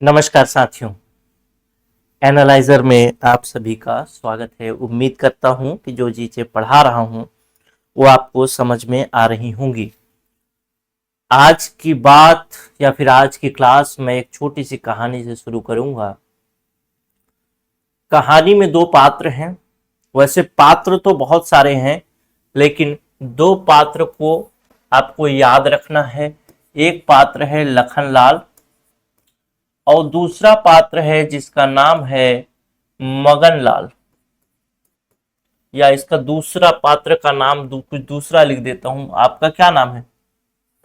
नमस्कार साथियों, एनालाइजर में आप सभी का स्वागत है। उम्मीद करता हूं कि जो चीजें पढ़ा रहा हूं वो आपको समझ में आ रही होंगी। आज की बात या फिर आज की क्लास में एक छोटी सी कहानी से शुरू करूंगा। कहानी में दो पात्र हैं। वैसे पात्र तो बहुत सारे हैं, लेकिन दो पात्र को आपको याद रखना है। एक पात्र है लखनलाल और दूसरा पात्र है जिसका नाम है मगनलाल, या इसका दूसरा पात्र का नाम कुछ दूसरा लिख देता हूं। आपका क्या नाम है?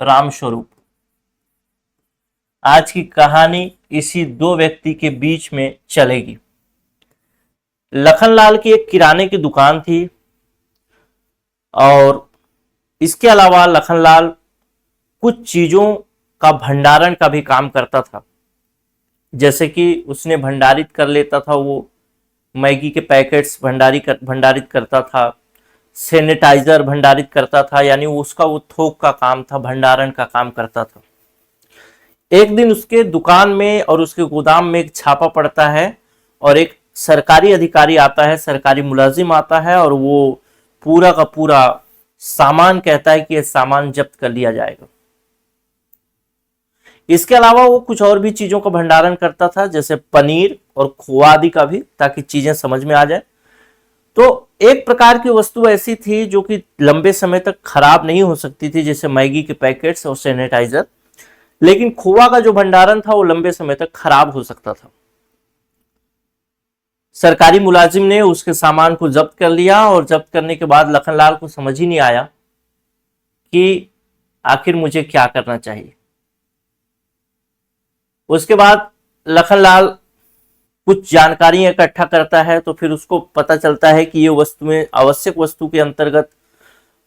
रामस्वरूप। आज की कहानी इसी दो व्यक्ति के बीच में चलेगी। लखनलाल की एक किराने की दुकान थी और इसके अलावा लखनलाल कुछ चीजों का भंडारण का भी काम करता था। जैसे कि उसने भंडारित कर लेता था, वो मैगी के पैकेट्स भंडारित करता था, सैनिटाइजर भंडारित करता था, यानी उसका वो थोक का काम था, भंडारण का काम करता था। एक दिन उसके दुकान में और उसके गोदाम में एक छापा पड़ता है और एक सरकारी अधिकारी आता है, सरकारी मुलाजिम आता है और वो पूरा का पूरा सामान कहता है कि ये सामान जब्त कर लिया जाएगा। इसके अलावा वो कुछ और भी चीजों का भंडारण करता था, जैसे पनीर और खोआ आदि का भी, ताकि चीजें समझ में आ जाए। तो एक प्रकार की वस्तु ऐसी थी जो कि लंबे समय तक खराब नहीं हो सकती थी, जैसे मैगी के पैकेट्स और सैनिटाइजर, लेकिन खोआ का जो भंडारण था वो लंबे समय तक खराब हो सकता था। सरकारी मुलाजिम ने उसके सामान को जब्त कर लिया और जब्त करने के बाद लखनलाल को समझ ही नहीं आया कि आखिर मुझे क्या करना चाहिए। उसके बाद लखनलाल कुछ जानकारी इकट्ठा करता है, तो फिर उसको पता चलता है कि ये वस्तुएं आवश्यक वस्तु के अंतर्गत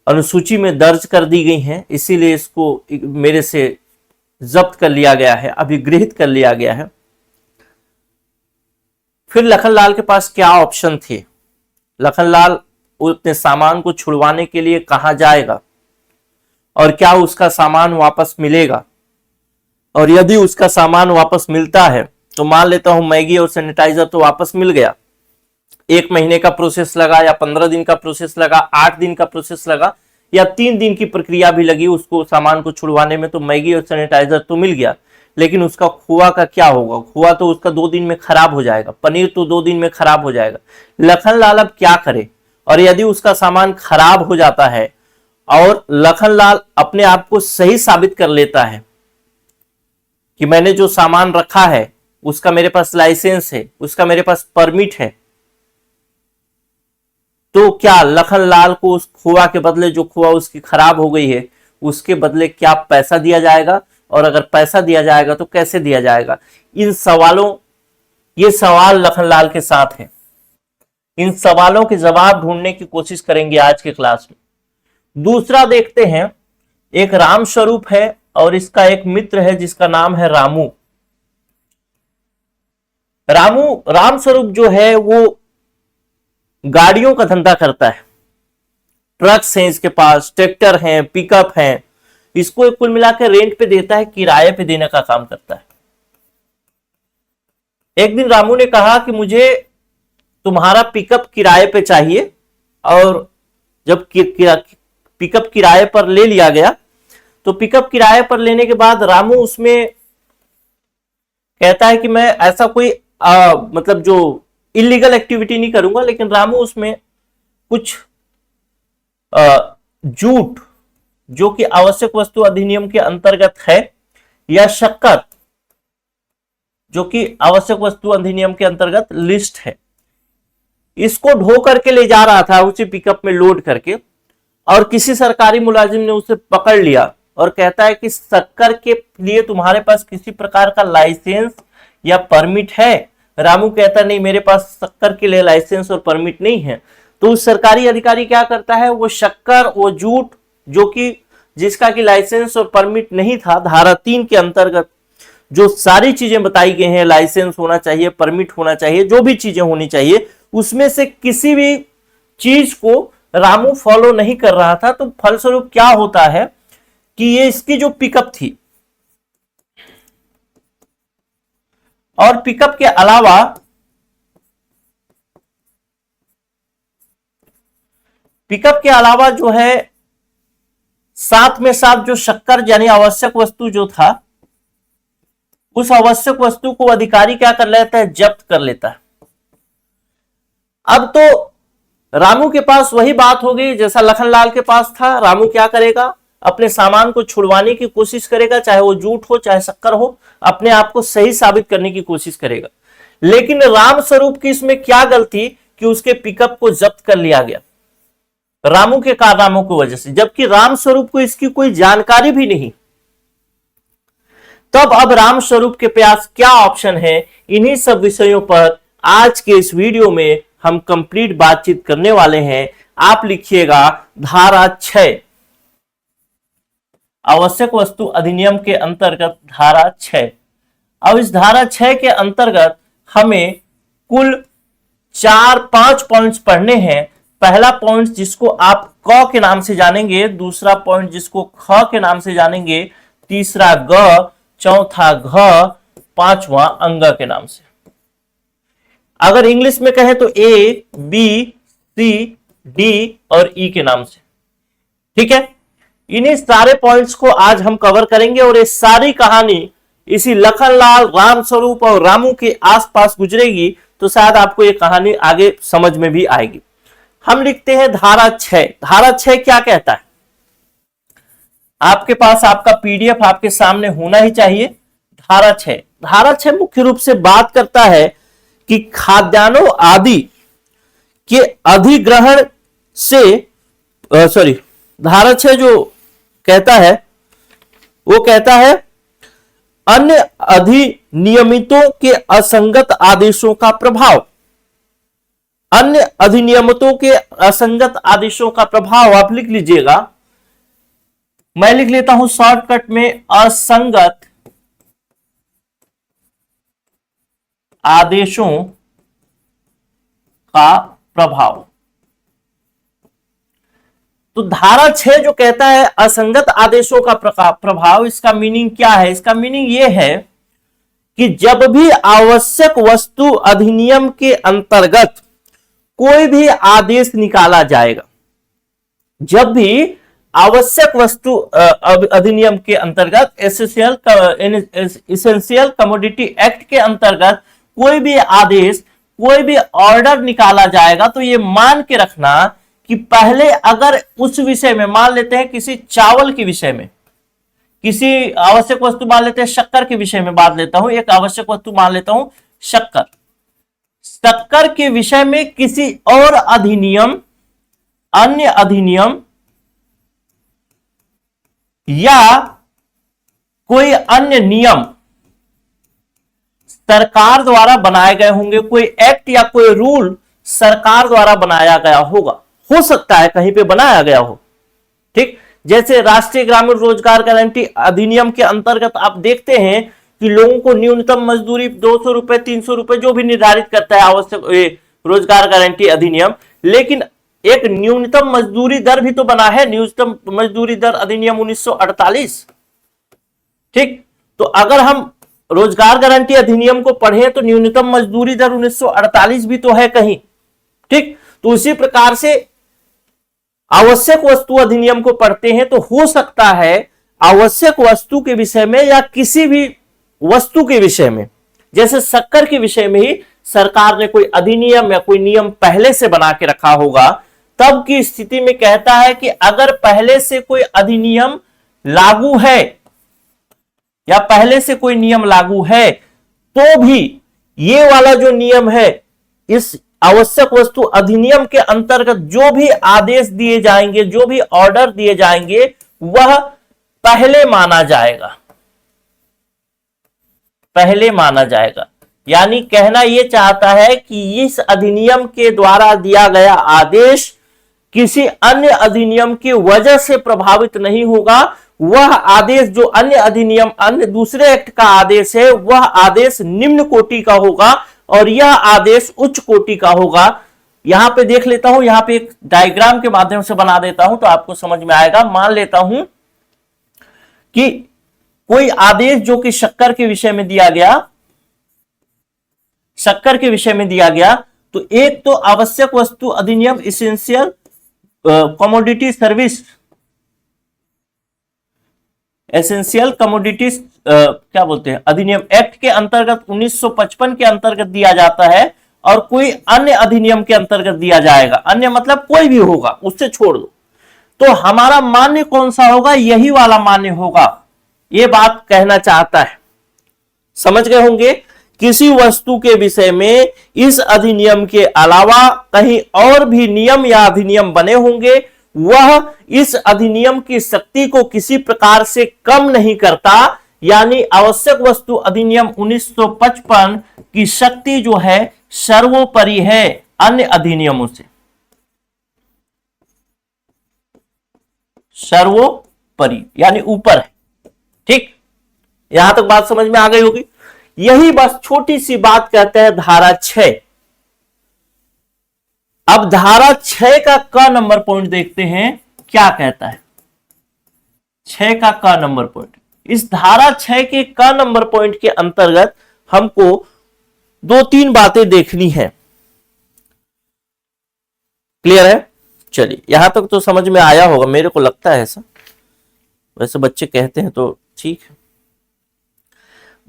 अनुसूची में दर्ज कर दी गई हैं, इसीलिए इसको मेरे से जब्त कर लिया गया है, अभिगृहित कर लिया गया है। फिर लखनलाल के पास क्या ऑप्शन थे? लखनलाल अपने सामान को छुड़वाने के लिए कहां जाएगा और क्या उसका सामान वापस मिलेगा? और यदि उसका सामान वापस मिलता है तो मान लेता हूं मैगी और सैनिटाइजर तो वापस मिल गया, 1 महीने का प्रोसेस लगा या 15 दिन का प्रोसेस लगा, 8 दिन का प्रोसेस लगा या 3 दिन की प्रक्रिया भी लगी उसको सामान को छुड़वाने में, तो मैगी और सैनिटाइजर तो मिल गया, लेकिन उसका खोआ का क्या होगा? खोआ तो उसका 2 दिन में खराब हो जाएगा, पनीर तो 2 दिन में खराब हो जाएगा। लखनलाल अब क्या करे? और यदि उसका सामान खराब हो जाता है और लखनलाल अपने आप को सही साबित कर लेता है कि मैंने जो सामान रखा है उसका मेरे पास लाइसेंस है, उसका मेरे पास परमिट है, तो क्या लखनलाल को उस खोआ के बदले, जो खोआ उसकी खराब हो गई है, उसके बदले क्या पैसा दिया जाएगा? और अगर पैसा दिया जाएगा तो कैसे दिया जाएगा? ये सवाल लखनलाल के साथ हैं। इन सवालों के जवाब ढूंढने की कोशिश करेंगे आज के क्लास में। दूसरा देखते हैं, एक रामस्वरूप है और इसका एक मित्र है जिसका नाम है रामू। रामस्वरूप जो है वो गाड़ियों का धंधा करता है, ट्रक्स हैं इसके पास, ट्रैक्टर हैं, पिकअप हैं, इसको कुल मिलाकर रेंट पे देता है, किराए पे देने का काम करता है। एक दिन रामू ने कहा कि मुझे तुम्हारा पिकअप किराए पे चाहिए, और जब पिकअप किराए पर ले लिया गया तो पिकअप किराए पर लेने के बाद रामू उसमें कहता है कि मैं ऐसा कोई मतलब जो इलीगल एक्टिविटी नहीं करूंगा, लेकिन रामू उसमें कुछ जूट जो कि आवश्यक वस्तु अधिनियम के अंतर्गत है, या शक्कर जो कि आवश्यक वस्तु अधिनियम के अंतर्गत लिस्ट है, इसको ढो करके ले जा रहा था उसी पिकअप में लोड करके। और किसी सरकारी मुलाजिम ने उसे पकड़ लिया और कहता है कि शक्कर के लिए तुम्हारे पास किसी प्रकार का लाइसेंस या परमिट है? रामू कहता नहीं, मेरे पास शक्कर के लिए लाइसेंस और परमिट नहीं है। तो उस सरकारी अधिकारी क्या करता है, वो शक्कर, वो जूट जो कि जिसका कि लाइसेंस और परमिट नहीं था, धारा 3 के अंतर्गत जो सारी चीजें बताई गई हैं, लाइसेंस होना चाहिए, परमिट होना चाहिए, जो भी चीजें होनी चाहिए, उसमें से किसी भी चीज को रामू फॉलो नहीं कर रहा था। तो फलस्वरूप क्या होता है कि ये इसकी जो पिकअप थी और पिकअप के अलावा जो है साथ में साथ जो शक्कर यानी आवश्यक वस्तु जो था, उस आवश्यक वस्तु को अधिकारी क्या कर लेता है, जब्त कर लेता है। अब तो रामू के पास वही बात हो गई जैसा लखनलाल के पास था। रामू क्या करेगा, अपने सामान को छुड़वाने की कोशिश करेगा, चाहे वो झूठ हो चाहे शक्कर हो, अपने आप को सही साबित करने की कोशिश करेगा। लेकिन राम स्वरूप की इसमें क्या गलती कि उसके पिकअप को जब्त कर लिया गया रामू के कारनामों की वजह से, जबकि राम स्वरूप को इसकी कोई जानकारी भी नहीं। तब अब राम स्वरूप के पास क्या ऑप्शन है, इन्हीं सब विषयों पर आज के इस वीडियो में हम कंप्लीट बातचीत करने वाले हैं। आप लिखिएगा धारा 6, आवश्यक वस्तु अधिनियम के अंतर्गत धारा 6। अब इस धारा 6 के अंतर्गत हमें कुल 4-5 पॉइंट्स पढ़ने हैं। पहला पॉइंट जिसको आप क के नाम से जानेंगे, दूसरा पॉइंट जिसको ख के नाम से जानेंगे, तीसरा ग, चौथा घ, पांचवा अंग के नाम से। अगर इंग्लिश में कहें तो ए, बी, सी, डी और ई के नाम से। ठीक है, इन्हीं सारे पॉइंट्स को आज हम कवर करेंगे और ये सारी कहानी इसी लखनलाल, राम स्वरूप और रामू के आसपास गुजरेगी, तो शायद आपको ये कहानी आगे समझ में भी आएगी। हम लिखते हैं धारा 6। धारा 6 क्या कहता है, आपके पास आपका पीडीएफ आपके सामने होना ही चाहिए। धारा 6 मुख्य रूप से बात करता है कि खाद्यान्नों आदि के अधिग्रहण से धारा 6 जो कहता है वो कहता है अन्य अधिनियमितों के असंगत आदेशों का प्रभाव। अन्य अधिनियमितों के असंगत आदेशों का प्रभाव आप लिख लीजिएगा, मैं लिख लेता हूं शॉर्टकट में, असंगत आदेशों का प्रभाव। तो धारा 6 जो कहता है असंगत आदेशों का प्रभाव, इसका मीनिंग क्या है? इसका मीनिंग यह है कि जब भी आवश्यक वस्तु अधिनियम के अंतर्गत कोई भी आदेश निकाला जाएगा, जब भी आवश्यक वस्तु अधिनियम के अंतर्गत एसेंशियल कमोडिटी एक्ट के अंतर्गत कोई भी आदेश, कोई भी ऑर्डर निकाला जाएगा, तो ये मान के रखना कि पहले अगर उस विषय में, मान लेते हैं किसी चावल के विषय में, किसी आवश्यक वस्तु मान लेते हैं शक्कर के विषय में बात लेता हूं, एक आवश्यक वस्तु मान लेता हूं शक्कर के विषय में किसी और अधिनियम, अन्य अधिनियम या कोई अन्य नियम सरकार द्वारा बनाए गए होंगे, कोई एक्ट या कोई रूल सरकार द्वारा बनाया गया होगा, हो सकता है कहीं पे बनाया गया हो। ठीक, जैसे राष्ट्रीय ग्रामीण रोजगार गारंटी अधिनियम के अंतर्गत आप देखते हैं कि लोगों को न्यूनतम मजदूरी 200 रुपए, 300 रुपए जो भी निर्धारित करता है आवश्यक रोजगार गारंटी अधिनियम, लेकिन एक न्यूनतम मजदूरी दर भी तो बना है, न्यूनतम मजदूरी दर अधिनियम 1948। ठीक, तो अगर हम रोजगार गारंटी अधिनियम को पढ़े तो न्यूनतम मजदूरी दर 1948 भी तो है कहीं। ठीक, तो उसी प्रकार से आवश्यक वस्तु अधिनियम को पढ़ते हैं तो हो सकता है आवश्यक वस्तु के विषय में या किसी भी वस्तु के विषय में, जैसे शक्कर के विषय में ही सरकार ने कोई अधिनियम या कोई नियम पहले से बना के रखा होगा, तब की स्थिति में कहता है कि अगर पहले से कोई अधिनियम लागू है या पहले से कोई नियम लागू है, तो भी ये वाला जो नियम है, इस आवश्यक वस्तु अधिनियम के अंतर्गत जो भी आदेश दिए जाएंगे, जो भी ऑर्डर दिए जाएंगे, वह पहले माना जाएगा, पहले माना जाएगा। यानी कहना यह चाहता है कि इस अधिनियम के द्वारा दिया गया आदेश किसी अन्य अधिनियम की वजह से प्रभावित नहीं होगा। वह आदेश जो अन्य अधिनियम, अन्य दूसरे एक्ट का आदेश है, वह आदेश निम्न कोटि का होगा और यह आदेश उच्च कोटि का होगा। यहां पे देख लेता हूं, यहां पे एक डायग्राम के माध्यम से बना देता हूं तो आपको समझ में आएगा। मान लेता हूं कि कोई आदेश जो कि शक्कर के विषय में दिया गया, शक्कर के विषय में दिया गया। तो एक तो आवश्यक वस्तु अधिनियम essential commodity service, essential commodities क्या बोलते हैं अधिनियम एक्ट के अंतर्गत 1955 के अंतर्गत दिया जाता है, और कोई अन्य अधिनियम के अंतर्गत दिया जाएगा। अन्य मतलब कोई भी होगा, उससे छोड़ दो। तो हमारा मान्य कौन सा होगा, यही वाला मान्य होगा, ये बात कहना चाहता है। समझ गए होंगे। किसी वस्तु के विषय में इस अधिनियम के अलावा कहीं और भी नियम या अधिनियम बने होंगे, वह इस अधिनियम की शक्ति को किसी प्रकार से कम नहीं करता। यानी आवश्यक वस्तु अधिनियम 1955 की शक्ति जो है सर्वोपरि है अन्य अधिनियमों से, सर्वोपरि यानी ऊपर है। ठीक, यहां तक बात समझ में आ गई होगी। यही बस छोटी सी बात कहते हैं धारा 6। अब धारा 6 का क नंबर पॉइंट देखते हैं क्या कहता है। 6 का क नंबर पॉइंट, इस धारा 6 के क नंबर पॉइंट के अंतर्गत हमको 2-3 बातें देखनी है। क्लियर है? चलिए, यहां तक तो समझ में आया होगा, मेरे को लगता है ऐसा, वैसे बच्चे कहते हैं तो ठीक है।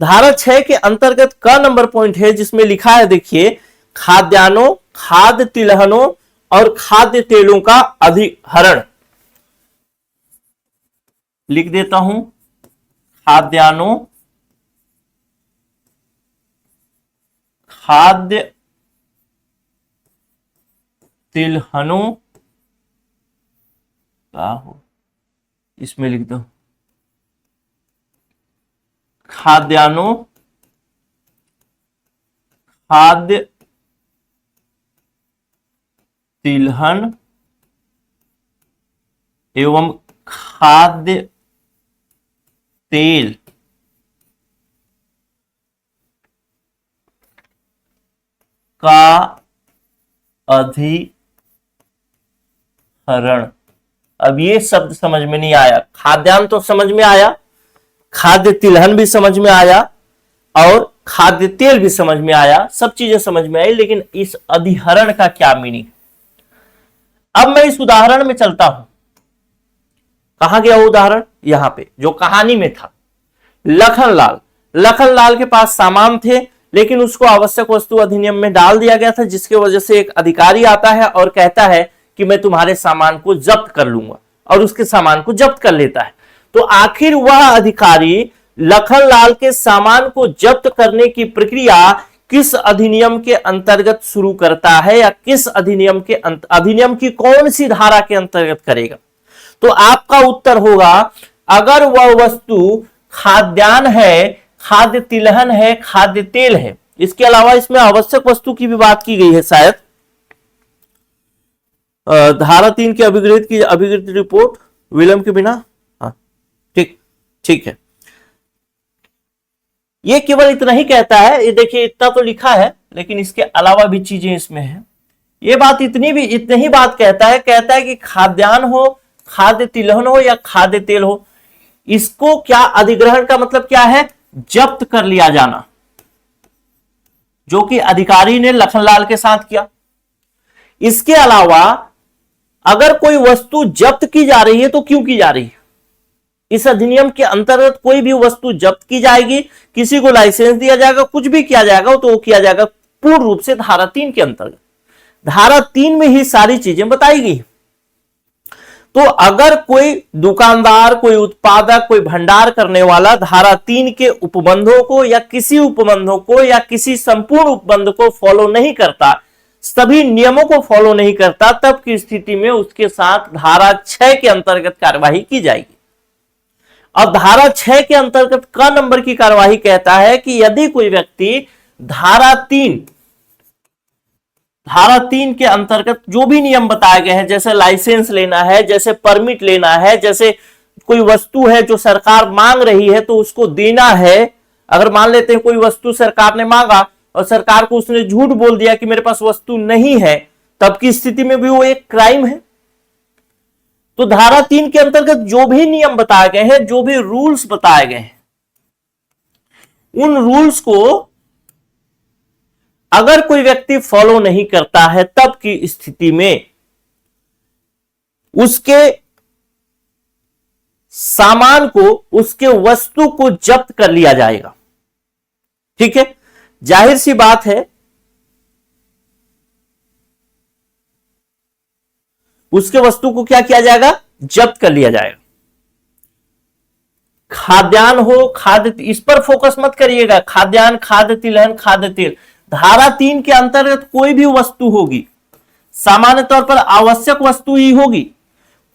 धारा 6 के अंतर्गत क नंबर पॉइंट है जिसमें लिखा है, देखिए, खाद्यान्नों, खाद्य तिलहनों और खाद्य तेलों का अधिहरण। लिख देता हूं, खाद्यान्नों, खाद्य तिलहनों का हो, इसमें लिख दो खाद्यान्नों, खाद्य तिलहन एवं खाद्य तेल का अधिहरण। अब ये शब्द समझ में नहीं आया। खाद्यान्न तो समझ में आया, खाद्य तिलहन भी समझ में आया और खाद्य तेल भी समझ में आया, सब चीजें समझ में आई, लेकिन इस अधिहरण का क्या मीनिंग। अब मैं इस उदाहरण में चलता हूं। कहां गया वो उदाहरण? यहां पे जो कहानी में था। लखनलाल के पास सामान थे, लेकिन उसको आवश्यक वस्तु अधिनियम में डाल दिया गया था, जिसकी वजह से एक अधिकारी आता है और कहता है कि मैं तुम्हारे सामान को जब्त कर लूंगा, और उसके सामान को जब्त कर लेता है। तो आखिर वह अधिकारी लखनलाल के सामान को जब्त करने की प्रक्रिया किस अधिनियम के अंतर्गत शुरू करता है, या किस अधिनियम के अधिनियम की कौन सी धारा के अंतर्गत करेगा? तो आपका उत्तर होगा, अगर वह वस्तु खाद्यान्न है, खाद्य तिलहन है, खाद्य तेल है, इसके अलावा इसमें आवश्यक वस्तु की भी बात की गई है शायद, धारा 3 की अभिगृहित रिपोर्ट विलंब के बिना। हाँ, ठीक है। ये केवल इतना ही कहता है, ये देखिए इतना तो लिखा है, लेकिन इसके अलावा भी चीजें इसमें हैं। ये बात इतनी ही बात कहता है कि खाद्यान्न हो, खाद्य तिलहन हो या खाद्य तेल हो, इसको क्या अधिग्रहण का मतलब क्या है? जब्त कर लिया जाना, जो कि अधिकारी ने लखनलाल के साथ किया। इसके अलावा अगर कोई वस्तु जब्त की जा रही है तो क्यों की जा रही है? इस अधिनियम के अंतर्गत कोई भी वस्तु जब्त की जाएगी, किसी को लाइसेंस दिया जाएगा, कुछ भी किया जाएगा, तो वो किया जाएगा पूर्ण रूप से धारा 3 के अंतर्गत। धारा 3 में ही सारी चीजें बताई गई। तो अगर कोई दुकानदार, कोई उत्पादक, कोई भंडार करने वाला धारा 3 के उपबंधों को या किसी उपबंधों को या किसी संपूर्ण उपबंध को फॉलो नहीं करता, सभी नियमों को फॉलो नहीं करता, तब की स्थिति में उसके साथ धारा 6 के अंतर्गत कार्यवाही की जाएगी। अब धारा 6 के अंतर्गत क नंबर की कार्यवाही कहता है कि यदि कोई व्यक्ति धारा 3 के अंतर्गत जो भी नियम बताए गए हैं, जैसे लाइसेंस लेना है, जैसे परमिट लेना है, जैसे कोई वस्तु है जो सरकार मांग रही है तो उसको देना है। अगर मान लेते हैं कोई वस्तु सरकार ने मांगा और सरकार को उसने झूठ बोल दिया कि मेरे पास वस्तु नहीं है, तब की स्थिति में भी वो एक क्राइम है। तो धारा 3 के अंतर्गत जो भी नियम बताए गए हैं, जो भी रूल्स बताए गए हैं, उन रूल्स को अगर कोई व्यक्ति फॉलो नहीं करता है तब की स्थिति में उसके सामान को, उसके वस्तु को जब्त कर लिया जाएगा। ठीक है, जाहिर सी बात है उसके वस्तु को क्या किया जाएगा, जब्त कर लिया जाएगा। खाद्यान्न हो, खाद्य, इस पर फोकस मत करिएगा, खाद्यान्न, खाद्य तिलहन, खाद्य तेल, धारा 3 के अंतर्गत कोई भी वस्तु होगी, सामान्य तौर पर आवश्यक वस्तु ही होगी,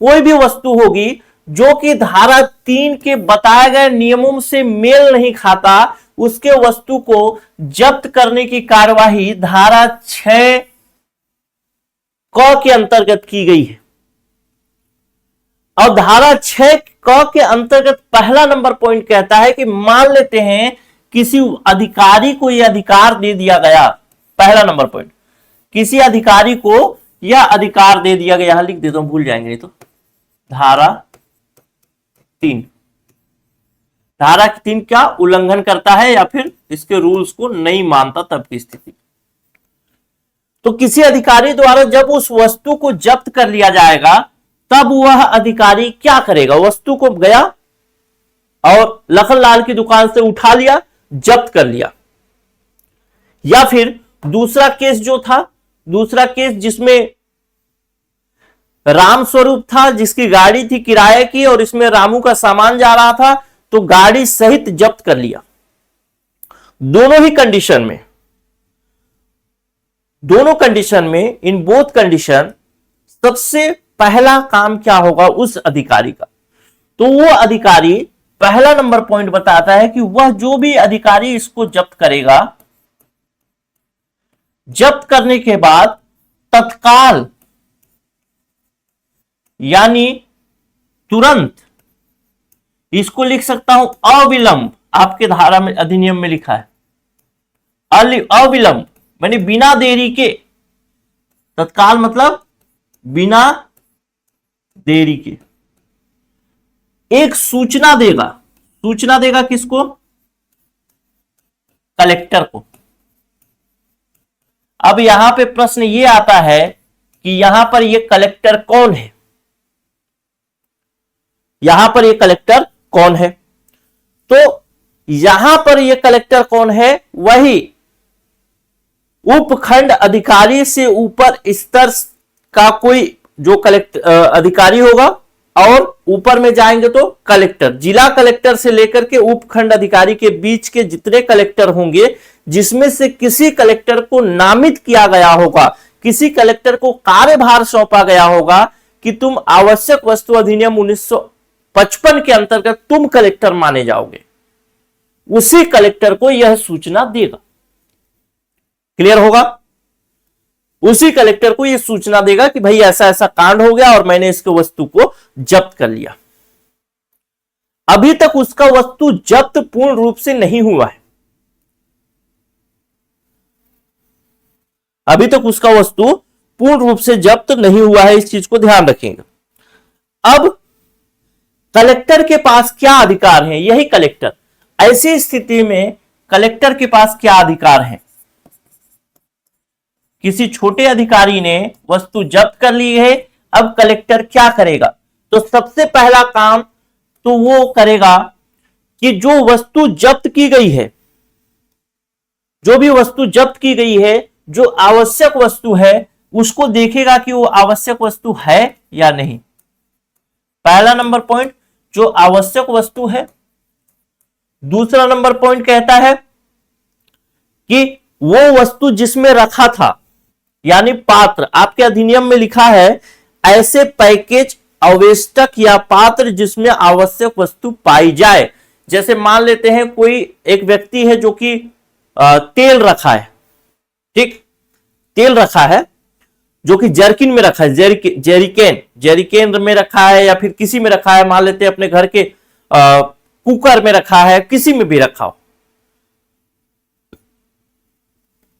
कोई भी वस्तु होगी जो कि धारा 3 के बताए गए नियमों से मेल नहीं खाता, उसके वस्तु को जब्त करने की कार्यवाही धारा 6 क के अंतर्गत की गई है। और धारा 6 क के अंतर्गत पहला नंबर पॉइंट कहता है कि मान लेते हैं किसी अधिकारी को यह अधिकार दे दिया गया, पहला नंबर पॉइंट, किसी अधिकारी को यह अधिकार दे दिया गया, यहां लिख देता हूं, भूल जाएंगे नहीं तो, धारा 3, धारा 3 क्या उल्लंघन करता है या फिर इसके रूल्स को नहीं मानता तब की स्थिति। तो किसी अधिकारी द्वारा जब उस वस्तु को जब्त कर लिया जाएगा तब वह अधिकारी क्या करेगा, वस्तु को गया और लखनलाल की दुकान से उठा लिया, जब्त कर लिया। या फिर दूसरा केस जो था, दूसरा केस जिसमें राम स्वरूप था, जिसकी गाड़ी थी किराए की और इसमें रामू का सामान जा रहा था, तो गाड़ी सहित जब्त कर लिया। दोनों ही कंडीशन में, दोनों कंडीशन में, इन बोथ कंडीशन, सबसे पहला काम क्या होगा उस अधिकारी का, तो वो अधिकारी, पहला नंबर पॉइंट बताता है कि वह जो भी अधिकारी इसको जब्त करेगा, जब्त करने के बाद तत्काल यानी तुरंत, इसको लिख सकता हूं अविलंब, आपके धारा में अधिनियम में लिखा है अविलंब, मानी बिना देरी के, तत्काल मतलब बिना देरी के एक सूचना देगा, सूचना देगा किसको, कलेक्टर को। अब यहां पे प्रश्न ये आता है कि यहां पर ये कलेक्टर कौन है, यहां पर ये कलेक्टर कौन है, तो यहां पर ये कलेक्टर कौन है, वही उपखंड अधिकारी से ऊपर स्तर का कोई जो कलेक्टर अधिकारी होगा, और ऊपर में जाएंगे तो कलेक्टर, जिला कलेक्टर से लेकर के उपखंड अधिकारी के बीच के जितने कलेक्टर होंगे, जिसमें से किसी कलेक्टर को नामित किया गया होगा, किसी कलेक्टर को कार्यभार सौंपा गया होगा कि तुम आवश्यक वस्तु अधिनियम 1955 के अंतर्गत तुम कलेक्टर माने जाओगे, उसी कलेक्टर को यह सूचना देगा। क्लियर होगा, उसी कलेक्टर को यह सूचना देगा कि भाई ऐसा ऐसा कांड हो गया और मैंने इसके वस्तु को जब्त कर लिया। अभी तक उसका वस्तु जब्त पूर्ण रूप से नहीं हुआ है, अभी तक उसका वस्तु पूर्ण रूप से जब्त नहीं हुआ है, इस चीज को ध्यान रखेंगे। अब कलेक्टर के पास क्या अधिकार है, यही कलेक्टर, ऐसी स्थिति में कलेक्टर के पास क्या अधिकार है, किसी छोटे अधिकारी ने वस्तु जब्त कर ली है, अब कलेक्टर क्या करेगा, तो सबसे पहला काम तो वो करेगा कि जो वस्तु जब्त की गई है, जो भी वस्तु जब्त की गई है, जो आवश्यक वस्तु है, उसको देखेगा कि वो आवश्यक वस्तु है या नहीं। पहला नंबर पॉइंट, जो आवश्यक वस्तु है। दूसरा नंबर पॉइंट कहता है कि वो वस्तु जिसमें रखा था, यानी पात्र, आपके अधिनियम में लिखा है ऐसे पैकेज, अवेष्टक या पात्र जिसमें आवश्यक वस्तु पाई जाए। जैसे मान लेते हैं कोई एक व्यक्ति है जो कि तेल रखा है, ठीक, तेल रखा है जो कि जर्किन में रखा है, जेरिकेन में रखा है, या फिर किसी में रखा है, मान लेते हैं अपने घर के कुकर में रखा है, किसी में भी रखा हो,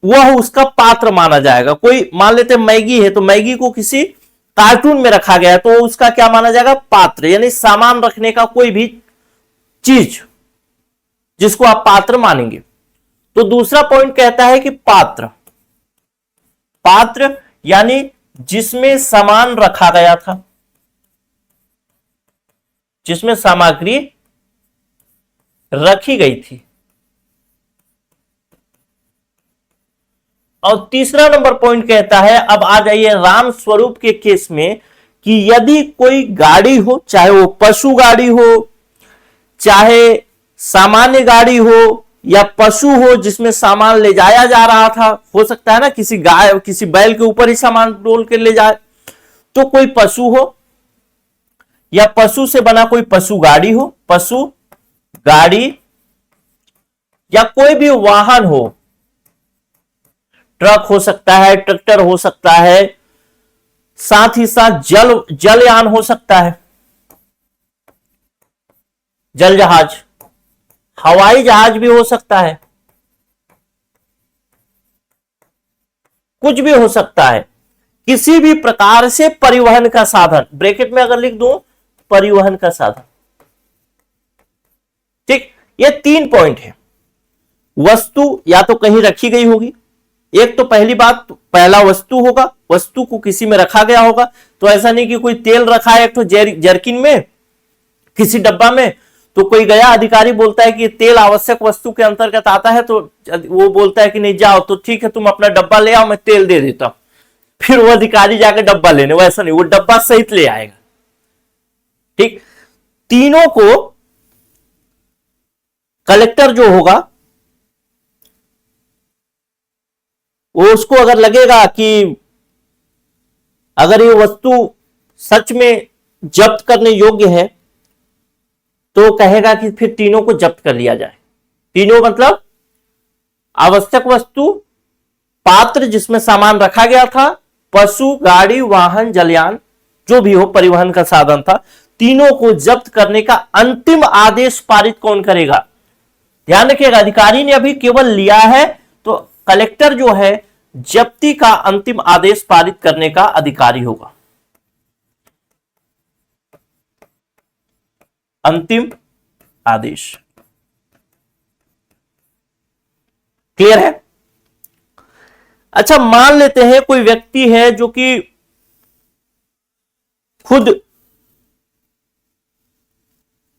वह उसका पात्र माना जाएगा। कोई मान लेते हैं मैगी है, तो मैगी को किसी कार्टून में रखा गया है, तो उसका क्या माना जाएगा, पात्र, यानी सामान रखने का कोई भी चीज जिसको आप पात्र मानेंगे। तो दूसरा पॉइंट कहता है कि पात्र, पात्र यानी जिसमें सामान रखा गया था, जिसमें सामग्री रखी गई थी। और तीसरा नंबर पॉइंट कहता है, अब आ जाइए राम स्वरूप के केस में, कि यदि कोई गाड़ी हो, चाहे वो पशु गाड़ी हो, चाहे सामान्य गाड़ी हो, या पशु हो जिसमें सामान ले जाया जा रहा था, हो सकता है ना किसी गाय किसी बैल के ऊपर ही सामान डोल के ले जाए, तो कोई पशु हो या पशु से बना कोई पशु गाड़ी हो, पशु गाड़ी या कोई भी वाहन हो, ट्रक हो सकता है, ट्रैक्टर हो सकता है, साथ ही साथ जलयान हो सकता है, जल जहाज, हवाई जहाज भी हो सकता है, कुछ भी हो सकता है, किसी भी प्रकार से परिवहन का साधन, ब्रैकेट में अगर लिख दूं परिवहन का साधन। ठीक, ये 3 पॉइंट है। वस्तु या तो कहीं रखी गई होगी, एक तो पहली बात, पहला वस्तु होगा, वस्तु को किसी में रखा गया होगा, तो ऐसा नहीं कि कोई तेल रखा है एक तो जर्किन में किसी डब्बा में, तो कोई गया अधिकारी बोलता है कि तेल आवश्यक वस्तु के अंतर्गत आता है, तो वो बोलता है कि नहीं जाओ, तो ठीक है तुम अपना डब्बा ले आओ, मैं तेल दे देता हूं, फिर वो अधिकारी जाकर डब्बा लेने, वैसा नहीं, वो डब्बा सहित ले आएगा। ठीक, तीनों को कलेक्टर जो होगा वो उसको अगर लगेगा कि अगर ये वस्तु सच में जब्त करने योग्य है, तो कहेगा कि फिर तीनों को जब्त कर लिया जाए। तीनों मतलब आवश्यक वस्तु, पात्र जिसमें सामान रखा गया था, पशु, गाड़ी, वाहन, जलयान, जो भी हो परिवहन का साधन था, तीनों को जब्त करने का अंतिम आदेश पारित कौन करेगा? ध्यान रखिएगा, अधिकारी ने अभी केवल लिया है, तो कलेक्टर जो है जब्ती का अंतिम आदेश पारित करने का अधिकारी होगा। अंतिम आदेश क्लियर है? अच्छा, मान लेते हैं कोई व्यक्ति है जो कि खुद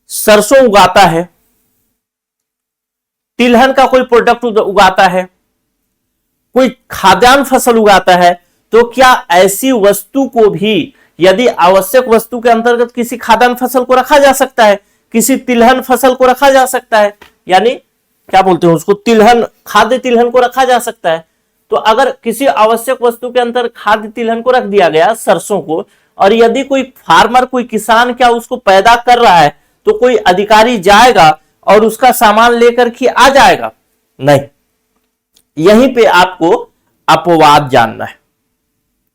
सरसों उगाता है, तिलहन का कोई प्रोडक्ट उगाता है, कोई खाद्यान्न फसल उगाता है, तो क्या ऐसी वस्तु को भी यदि आवश्यक वस्तु के अंतर्गत किसी खाद्यान्न फसल को रखा जा सकता है, किसी तिलहन फसल को रखा जा सकता है, यानी क्या बोलते हैं उसको, तिलहन, खाद्य तिलहन को रखा जा सकता है। तो अगर किसी आवश्यक वस्तु के अंतर खाद्य तिलहन को रख दिया गया, सरसों को, और यदि कोई फार्मर, कोई किसान क्या उसको पैदा कर रहा है, तो कोई अधिकारी जाएगा और उसका सामान लेकर के आ जाएगा? नहीं, यहीं पे आपको अपवाद जानना है।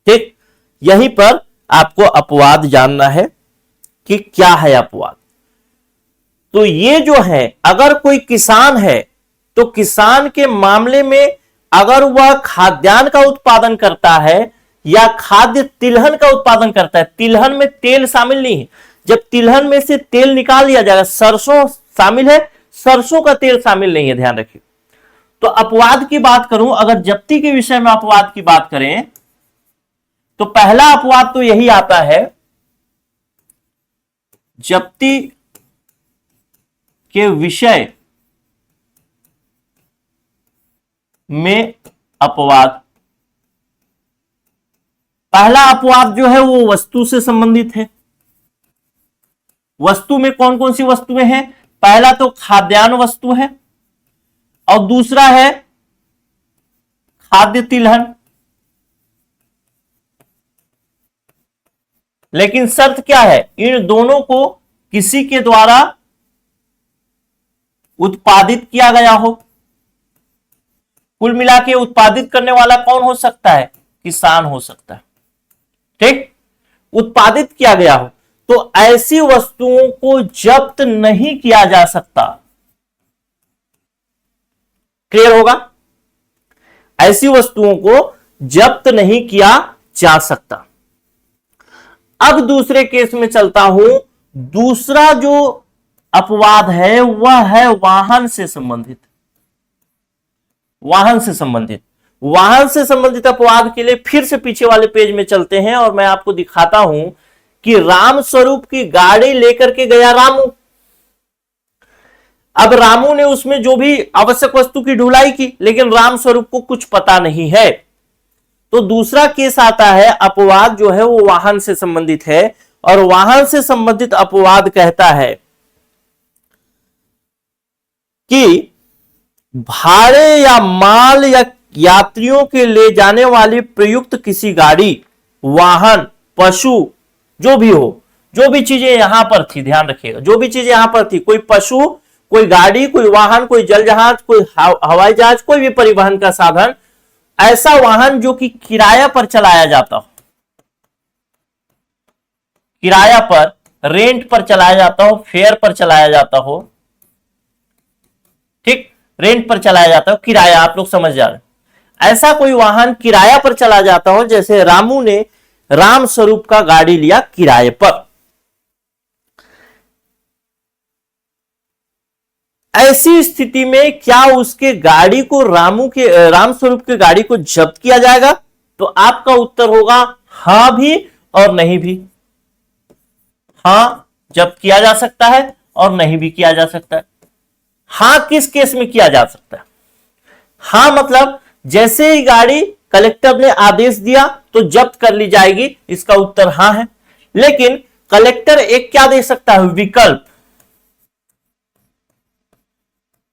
ठीक, यहीं पर आपको अपवाद जानना है कि क्या है अपवाद। तो ये जो है, अगर कोई किसान है, तो किसान के मामले में अगर वह खाद्यान्न का उत्पादन करता है या खाद्य तिलहन का उत्पादन करता है, तिलहन में तेल शामिल नहीं है, जब तिलहन में से तेल निकाल लिया जाएगा, सरसों शामिल है, सरसों का तेल शामिल नहीं है, ध्यान रखिए। तो अपवाद की बात करूं, अगर जब्ती के विषय में अपवाद की बात करें, तो पहला अपवाद तो यही आता है, जब्ती के विषय में अपवाद। पहला अपवाद जो है वो वस्तु से संबंधित है। वस्तु में कौन कौन सी वस्तुएं हैं? पहला तो खाद्यान्न वस्तु है, और दूसरा है खाद्य तिलहन। लेकिन शर्त क्या है? इन दोनों को किसी के द्वारा उत्पादित किया गया हो। कुल मिला के उत्पादित करने वाला कौन हो सकता है? किसान हो सकता है। ठीक, उत्पादित किया गया हो, तो ऐसी वस्तुओं को जब्त नहीं किया जा सकता। क्लियर होगा? ऐसी वस्तुओं को जब्त नहीं किया जा सकता। अब दूसरे केस में चलता हूं। दूसरा जो अपवाद है वह है वाहन से संबंधित। वाहन से संबंधित, वाहन से संबंधित अपवाद के लिए फिर से पीछे वाले पेज में चलते हैं और मैं आपको दिखाता हूं कि राम स्वरूप की गाड़ी लेकर के गया रामू। अब रामू ने उसमें जो भी आवश्यक वस्तु की ढुलाई की, लेकिन राम स्वरूप को कुछ पता नहीं है। तो दूसरा केस आता है, अपवाद जो है वो वाहन से संबंधित है, और वाहन से संबंधित अपवाद कहता है कि भाड़े या माल या यात्रियों के ले जाने वाली प्रयुक्त किसी गाड़ी, वाहन, पशु, जो भी हो, जो भी चीजें यहां पर थी, ध्यान रखिएगा, जो भी चीजें यहां पर थी, कोई पशु, कोई गाड़ी, कोई वाहन, कोई जल जहाज, कोई हवाई जहाज, कोई भी परिवहन का साधन, ऐसा वाहन जो कि किराया पर चलाया जाता हो, किराया पर, रेंट पर चलाया जाता हो, फेयर पर चलाया जाता हो, ठीक, रेंट पर चलाया जाता हो, किराया, आप लोग समझ जा रहे हैं, ऐसा कोई वाहन किराया पर चला जाता हो, जैसे रामू ने राम स्वरूप का गाड़ी लिया किराए पर। ऐसी स्थिति में क्या उसके गाड़ी को राम स्वरूप के गाड़ी को जब्त किया जाएगा? तो आपका उत्तर होगा हां भी और नहीं भी। हां जब्त किया जा सकता है और नहीं भी किया जा सकता है। हां किस केस में किया जा सकता है? हां मतलब जैसे ही गाड़ी कलेक्टर ने आदेश दिया तो जब्त कर ली जाएगी, इसका उत्तर हां है। लेकिन कलेक्टर एक क्या दे सकता है? विकल्प,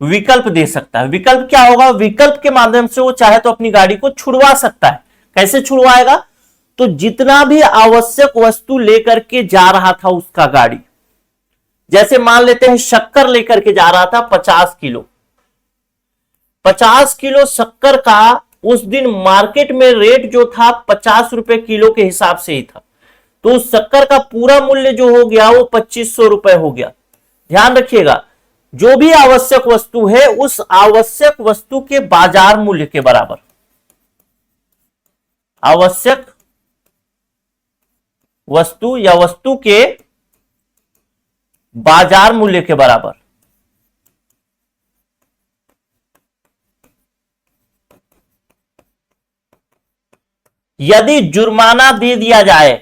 विकल्प दे सकता है। विकल्प क्या होगा? विकल्प के माध्यम से वो चाहे तो अपनी गाड़ी को छुड़वा सकता है। कैसे छुड़वाएगा? तो जितना भी आवश्यक वस्तु लेकर के जा रहा था उसका गाड़ी, जैसे मान लेते हैं शक्कर लेकर के जा रहा था 50 किलो, 50 किलो शक्कर का उस दिन मार्केट में रेट जो था 50 रुपए किलो के हिसाब से ही था, तो उस शक्कर का पूरा मूल्य जो हो गया वो 2500 रुपए हो गया। ध्यान रखिएगा, जो भी आवश्यक वस्तु है उस आवश्यक वस्तु के बाजार मूल्य के बराबर, आवश्यक वस्तु या वस्तु के बाजार मूल्य के बराबर। यदि जुर्माना दे दिया जाए,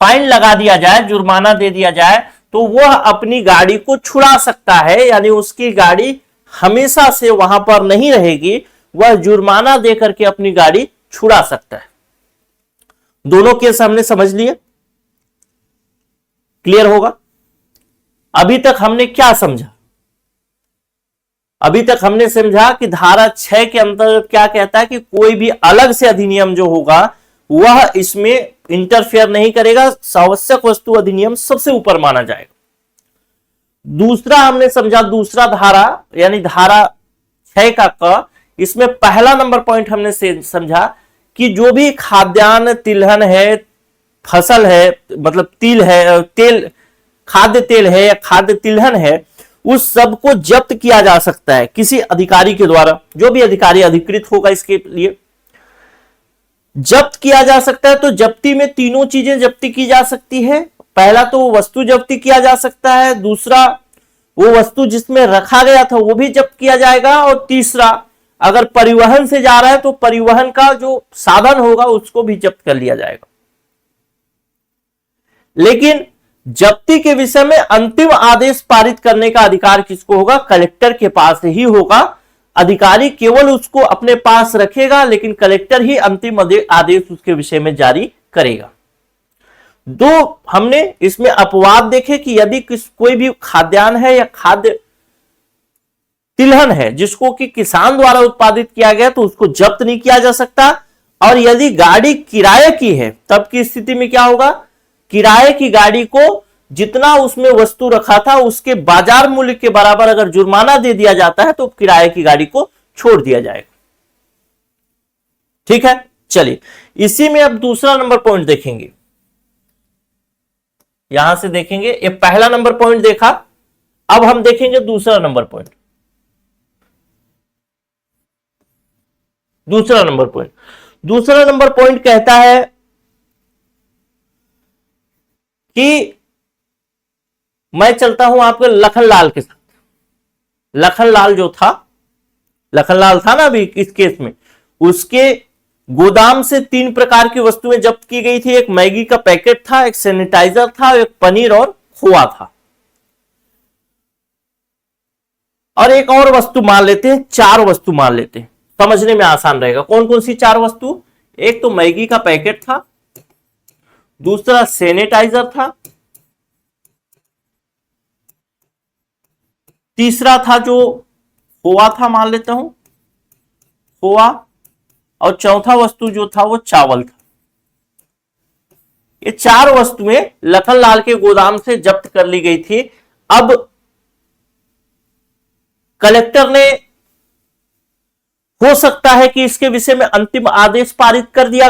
फाइन लगा दिया जाए, जुर्माना दे दिया जाए, तो वह अपनी गाड़ी को छुड़ा सकता है, यानी उसकी गाड़ी हमेशा से वहां पर नहीं रहेगी, वह जुर्माना देकर के अपनी गाड़ी छुड़ा सकता है। दोनों केस हमने समझ लिए, क्लियर होगा? अभी तक हमने क्या समझा? अभी तक हमने समझा कि धारा 6 के अंतर्गत क्या कहता है कि कोई भी अलग से अधिनियम जो होगा वह इसमें इंटरफेयर नहीं करेगा, आवश्यक वस्तु अधिनियम सबसे ऊपर माना जाएगा। दूसरा हमने समझा, दूसरा धारा यानी धारा 6 का क, इसमें पहला नंबर पॉइंट हमने समझा कि जो भी खाद्यान्न, तिलहन है, फसल है, मतलब तिल है, तेल, खाद्य तेल है या खाद्य तिलहन है, उस सब को जब्त किया जा सकता है किसी अधिकारी के द्वारा, जो भी अधिकारी अधिकृत होगा इसके लिए जब्त किया जा सकता है। तो जब्ती में तीनों चीजें जब्ती की जा सकती है। पहला तो वो वस्तु जब्ती किया जा सकता है, दूसरा वो वस्तु जिसमें रखा गया था वो भी जब्त किया जाएगा, और तीसरा अगर परिवहन से जा रहा है तो परिवहन का जो साधन होगा उसको भी जब्त कर लिया जाएगा। लेकिन जब्ती के विषय में अंतिम आदेश पारित करने का अधिकार किसको होगा? कलेक्टर के पास ही होगा। अधिकारी केवल उसको अपने पास रखेगा, लेकिन कलेक्टर ही अंतिम आदेश उसके विषय में जारी करेगा। दो हमने इसमें अपवाद देखे कि यदि कोई भी खाद्यान्न है या खाद्य तिलहन है जिसको कि किसान द्वारा उत्पादित किया गया तो उसको जब्त नहीं किया जा सकता। और यदि गाड़ी किराए की है तब की स्थिति में क्या होगा? किराए की गाड़ी को जितना उसमें वस्तु रखा था उसके बाजार मूल्य के बराबर अगर जुर्माना दे दिया जाता है तो किराए की गाड़ी को छोड़ दिया जाएगा। ठीक है, चलिए इसी में अब दूसरा नंबर पॉइंट देखेंगे। यहां से देखेंगे, ये पहला नंबर पॉइंट देखा, अब हम देखेंगे दूसरा नंबर पॉइंट। दूसरा नंबर पॉइंट कहता है कि मैं चलता हूं आपके लखनलाल के साथ। लखनलाल जो था, लखनलाल था ना अभी इस केस में, उसके गोदाम से 3 प्रकार की वस्तुएं जब्त की गई थी। एक मैगी का पैकेट था, एक सैनिटाइजर था, एक पनीर और खोआ था। और एक और वस्तु मान लेते हैं, 4 वस्तु मान लेते हैं, समझने में आसान रहेगा। कौन कौन सी 4 वस्तु? एक तो मैगी का पैकेट था, दूसरा सैनिटाइजर था, तीसरा था जो खोआ था, मान लेता हूं खोआ, और चौथा वस्तु जो था वो चावल था। ये 4 वस्तुएं लखनलाल के गोदाम से जब्त कर ली गई थी। अब कलेक्टर ने, हो सकता है कि इसके विषय में अंतिम आदेश पारित कर दिया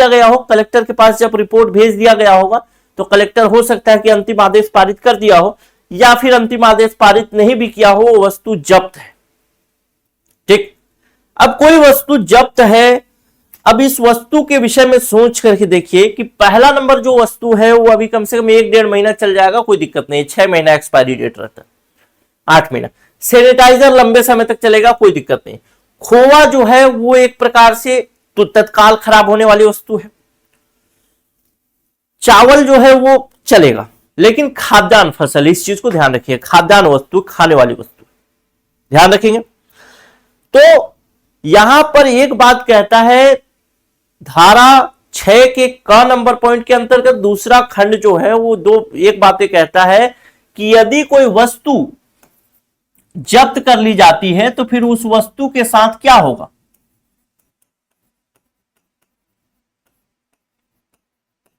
गया हो। कलेक्टर के पास जब रिपोर्ट भेज दिया गया होगा तो कलेक्टर हो सकता है कि अंतिम आदेश पारित कर दिया हो, या फिर अंतिम आदेश पारित नहीं भी किया हो, वो वस्तु जब्त है। ठीक, अब कोई वस्तु जब्त है। अब इस वस्तु के विषय में सोच करके देखिए कि पहला नंबर जो वस्तु है वो अभी कम से कम 1-1.5 महीना चल जाएगा, कोई दिक्कत नहीं। 6 महीना एक्सपायरी डेट रहता है, 8 महीना। सैनिटाइजर लंबे समय तक चलेगा, कोई दिक्कत नहीं। खोआ जो है वो एक प्रकार से तो तत्काल खराब होने वाली वस्तु है। चावल जो है वो चलेगा, लेकिन खाद्यान्न फसल, इस चीज को ध्यान रखिए, खाद्यान्न वस्तु, खाने वाली वस्तु ध्यान रखेंगे। तो यहां पर एक बात कहता है धारा 6 के क नंबर पॉइंट के अंतर्गत दूसरा खंड जो है वो एक बातें कहता है कि यदि कोई वस्तु जब्त कर ली जाती है तो फिर उस वस्तु के साथ क्या होगा?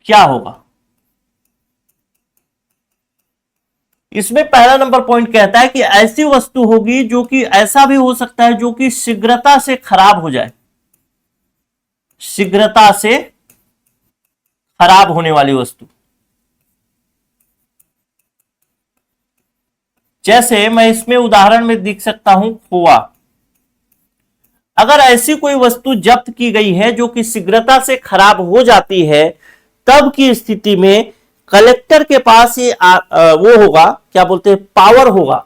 क्या होगा? इसमें पहला नंबर पॉइंट कहता है कि ऐसी वस्तु होगी जो कि ऐसा भी हो सकता है जो कि शीघ्रता से खराब हो जाए, शीघ्रता से खराब होने वाली वस्तु। जैसे मैं इसमें उदाहरण में दिख सकता हूं खोआ। अगर ऐसी कोई वस्तु जब्त की गई है जो कि शीघ्रता से खराब हो जाती है, तब की स्थिति में कलेक्टर के पास ये वो होगा, क्या बोलते हैं, पावर होगा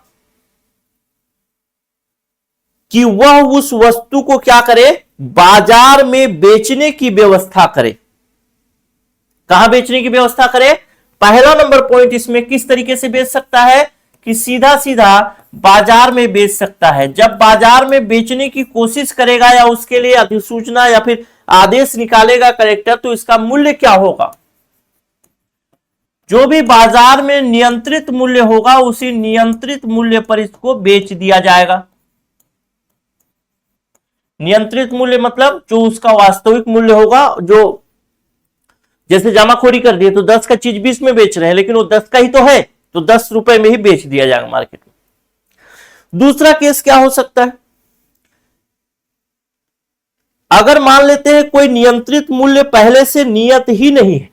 कि वह उस वस्तु को क्या करे, बाजार में बेचने की व्यवस्था करे। कहां बेचने की व्यवस्था करे? पहला नंबर पॉइंट इसमें किस तरीके से बेच सकता है कि सीधा सीधा बाजार में बेच सकता है। जब बाजार में बेचने की कोशिश करेगा या उसके लिए अधिसूचना या फिर आदेश निकालेगा कलेक्टर, तो इसका मूल्य क्या होगा? जो भी बाजार में नियंत्रित मूल्य होगा उसी नियंत्रित मूल्य पर इसको बेच दिया जाएगा। नियंत्रित मूल्य मतलब जो उसका वास्तविक मूल्य होगा, जो जैसे जमाखोरी कर दिए तो 10 का चीज 20 में बेच रहे हैं, लेकिन वो 10 का ही तो है, तो 10 रुपए में ही बेच दिया जाएगा मार्केट में। दूसरा केस क्या हो सकता है? अगर मान लेते हैं कोई नियंत्रित मूल्य पहले से नियत ही नहीं है,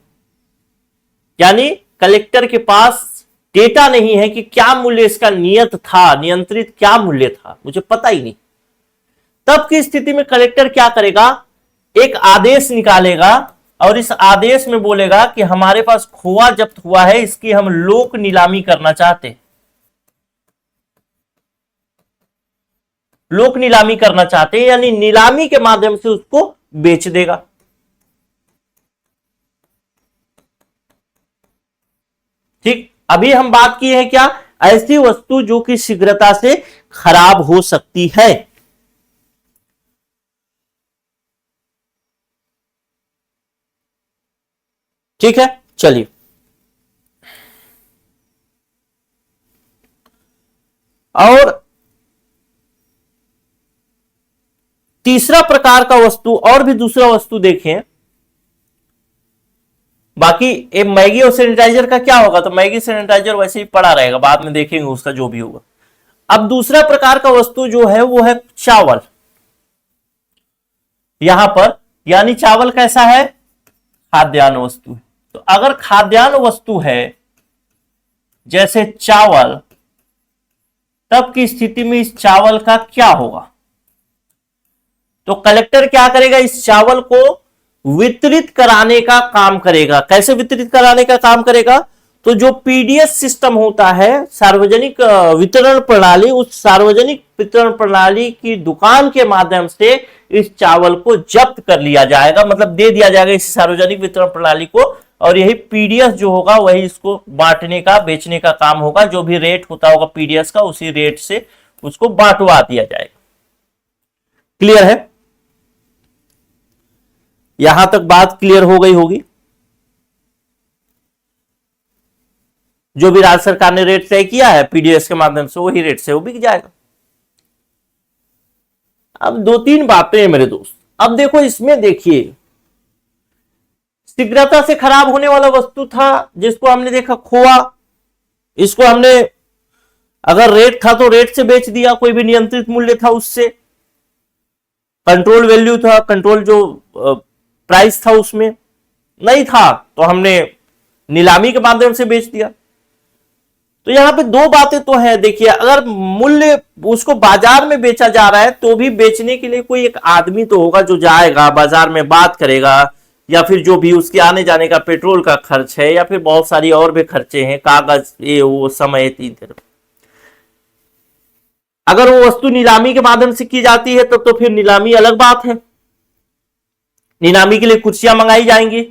यानी कलेक्टर के पास डेटा नहीं है कि क्या मूल्य इसका नियत था, नियंत्रित क्या मूल्य था, मुझे पता ही नहीं। तब की स्थिति में कलेक्टर क्या करेगा? एक आदेश निकालेगा और इस आदेश में बोलेगा कि हमारे पास खोआ जब्त हुआ है, इसकी हम लोक नीलामी करना चाहते हैं, लोक नीलामी करना चाहते हैं, यानी नीलामी के माध्यम से उसको बेच देगा। ठीक, अभी हम बात की है क्या? ऐसी वस्तु जो कि शीघ्रता से खराब हो सकती है। ठीक है, चलिए और तीसरा प्रकार का वस्तु, और भी दूसरा वस्तु देखें। बाकी ये मैगी और सैनिटाइजर का क्या होगा, तो मैगी सैनिटाइजर वैसे ही पड़ा रहेगा, बाद में देखेंगे उसका जो भी होगा। अब दूसरा प्रकार का वस्तु जो है वो है चावल। यहां पर यानी चावल कैसा है? खाद्यान्न वस्तु है। तो अगर खाद्यान्न वस्तु है जैसे चावल, तब की स्थिति में इस चावल का क्या होगा? तो कलेक्टर क्या करेगा? इस चावल को वितरित कराने का काम करेगा। कैसे वितरित कराने का काम करेगा? तो जो पीडीएस सिस्टम होता है, सार्वजनिक वितरण प्रणाली, उस सार्वजनिक वितरण प्रणाली की दुकान के माध्यम से इस चावल को जब्त कर लिया जाएगा, मतलब दे दिया जाएगा इस सार्वजनिक वितरण प्रणाली को, और यही पीडीएस जो होगा वही इसको बांटने का, बेचने का काम होगा। जो भी रेट होता होगा पीडीएस का, उसी रेट से उसको बांटवा दिया जाएगा। क्लियर है? यहां तक बात क्लियर हो गई होगी। जो भी राज्य सरकार ने रेट तय किया है पीडीएस के माध्यम से, वही रेट से वो बिक जाएगा। अब दो तीन बातें हैं मेरे दोस्त। अब देखो, इसमें देखिए, शीघ्रता से खराब होने वाला वस्तु था जिसको हमने देखा खोआ। इसको हमने, अगर रेट था तो रेट से बेच दिया, कोई भी नियंत्रित मूल्य था उससे, कंट्रोल वैल्यू था, कंट्रोल जो प्राइस था उसमें नहीं था तो हमने नीलामी के माध्यम से बेच दिया। तो यहां पे दो बातें तो है। देखिए, अगर मूल्य उसको बाजार में बेचा जा रहा है तो भी बेचने के लिए कोई एक आदमी तो होगा जो जाएगा बाजार में, बात करेगा, या फिर जो भी उसके आने जाने का पेट्रोल का खर्च है, या फिर बहुत सारी और भी खर्चे हैं, कागज, ये वो, समय, तीन तरफ। अगर वो वस्तु नीलामी के माध्यम से की जाती है तब तो फिर नीलामी अलग बात है। नीलामी के लिए कुर्सियां मंगाई जाएंगी,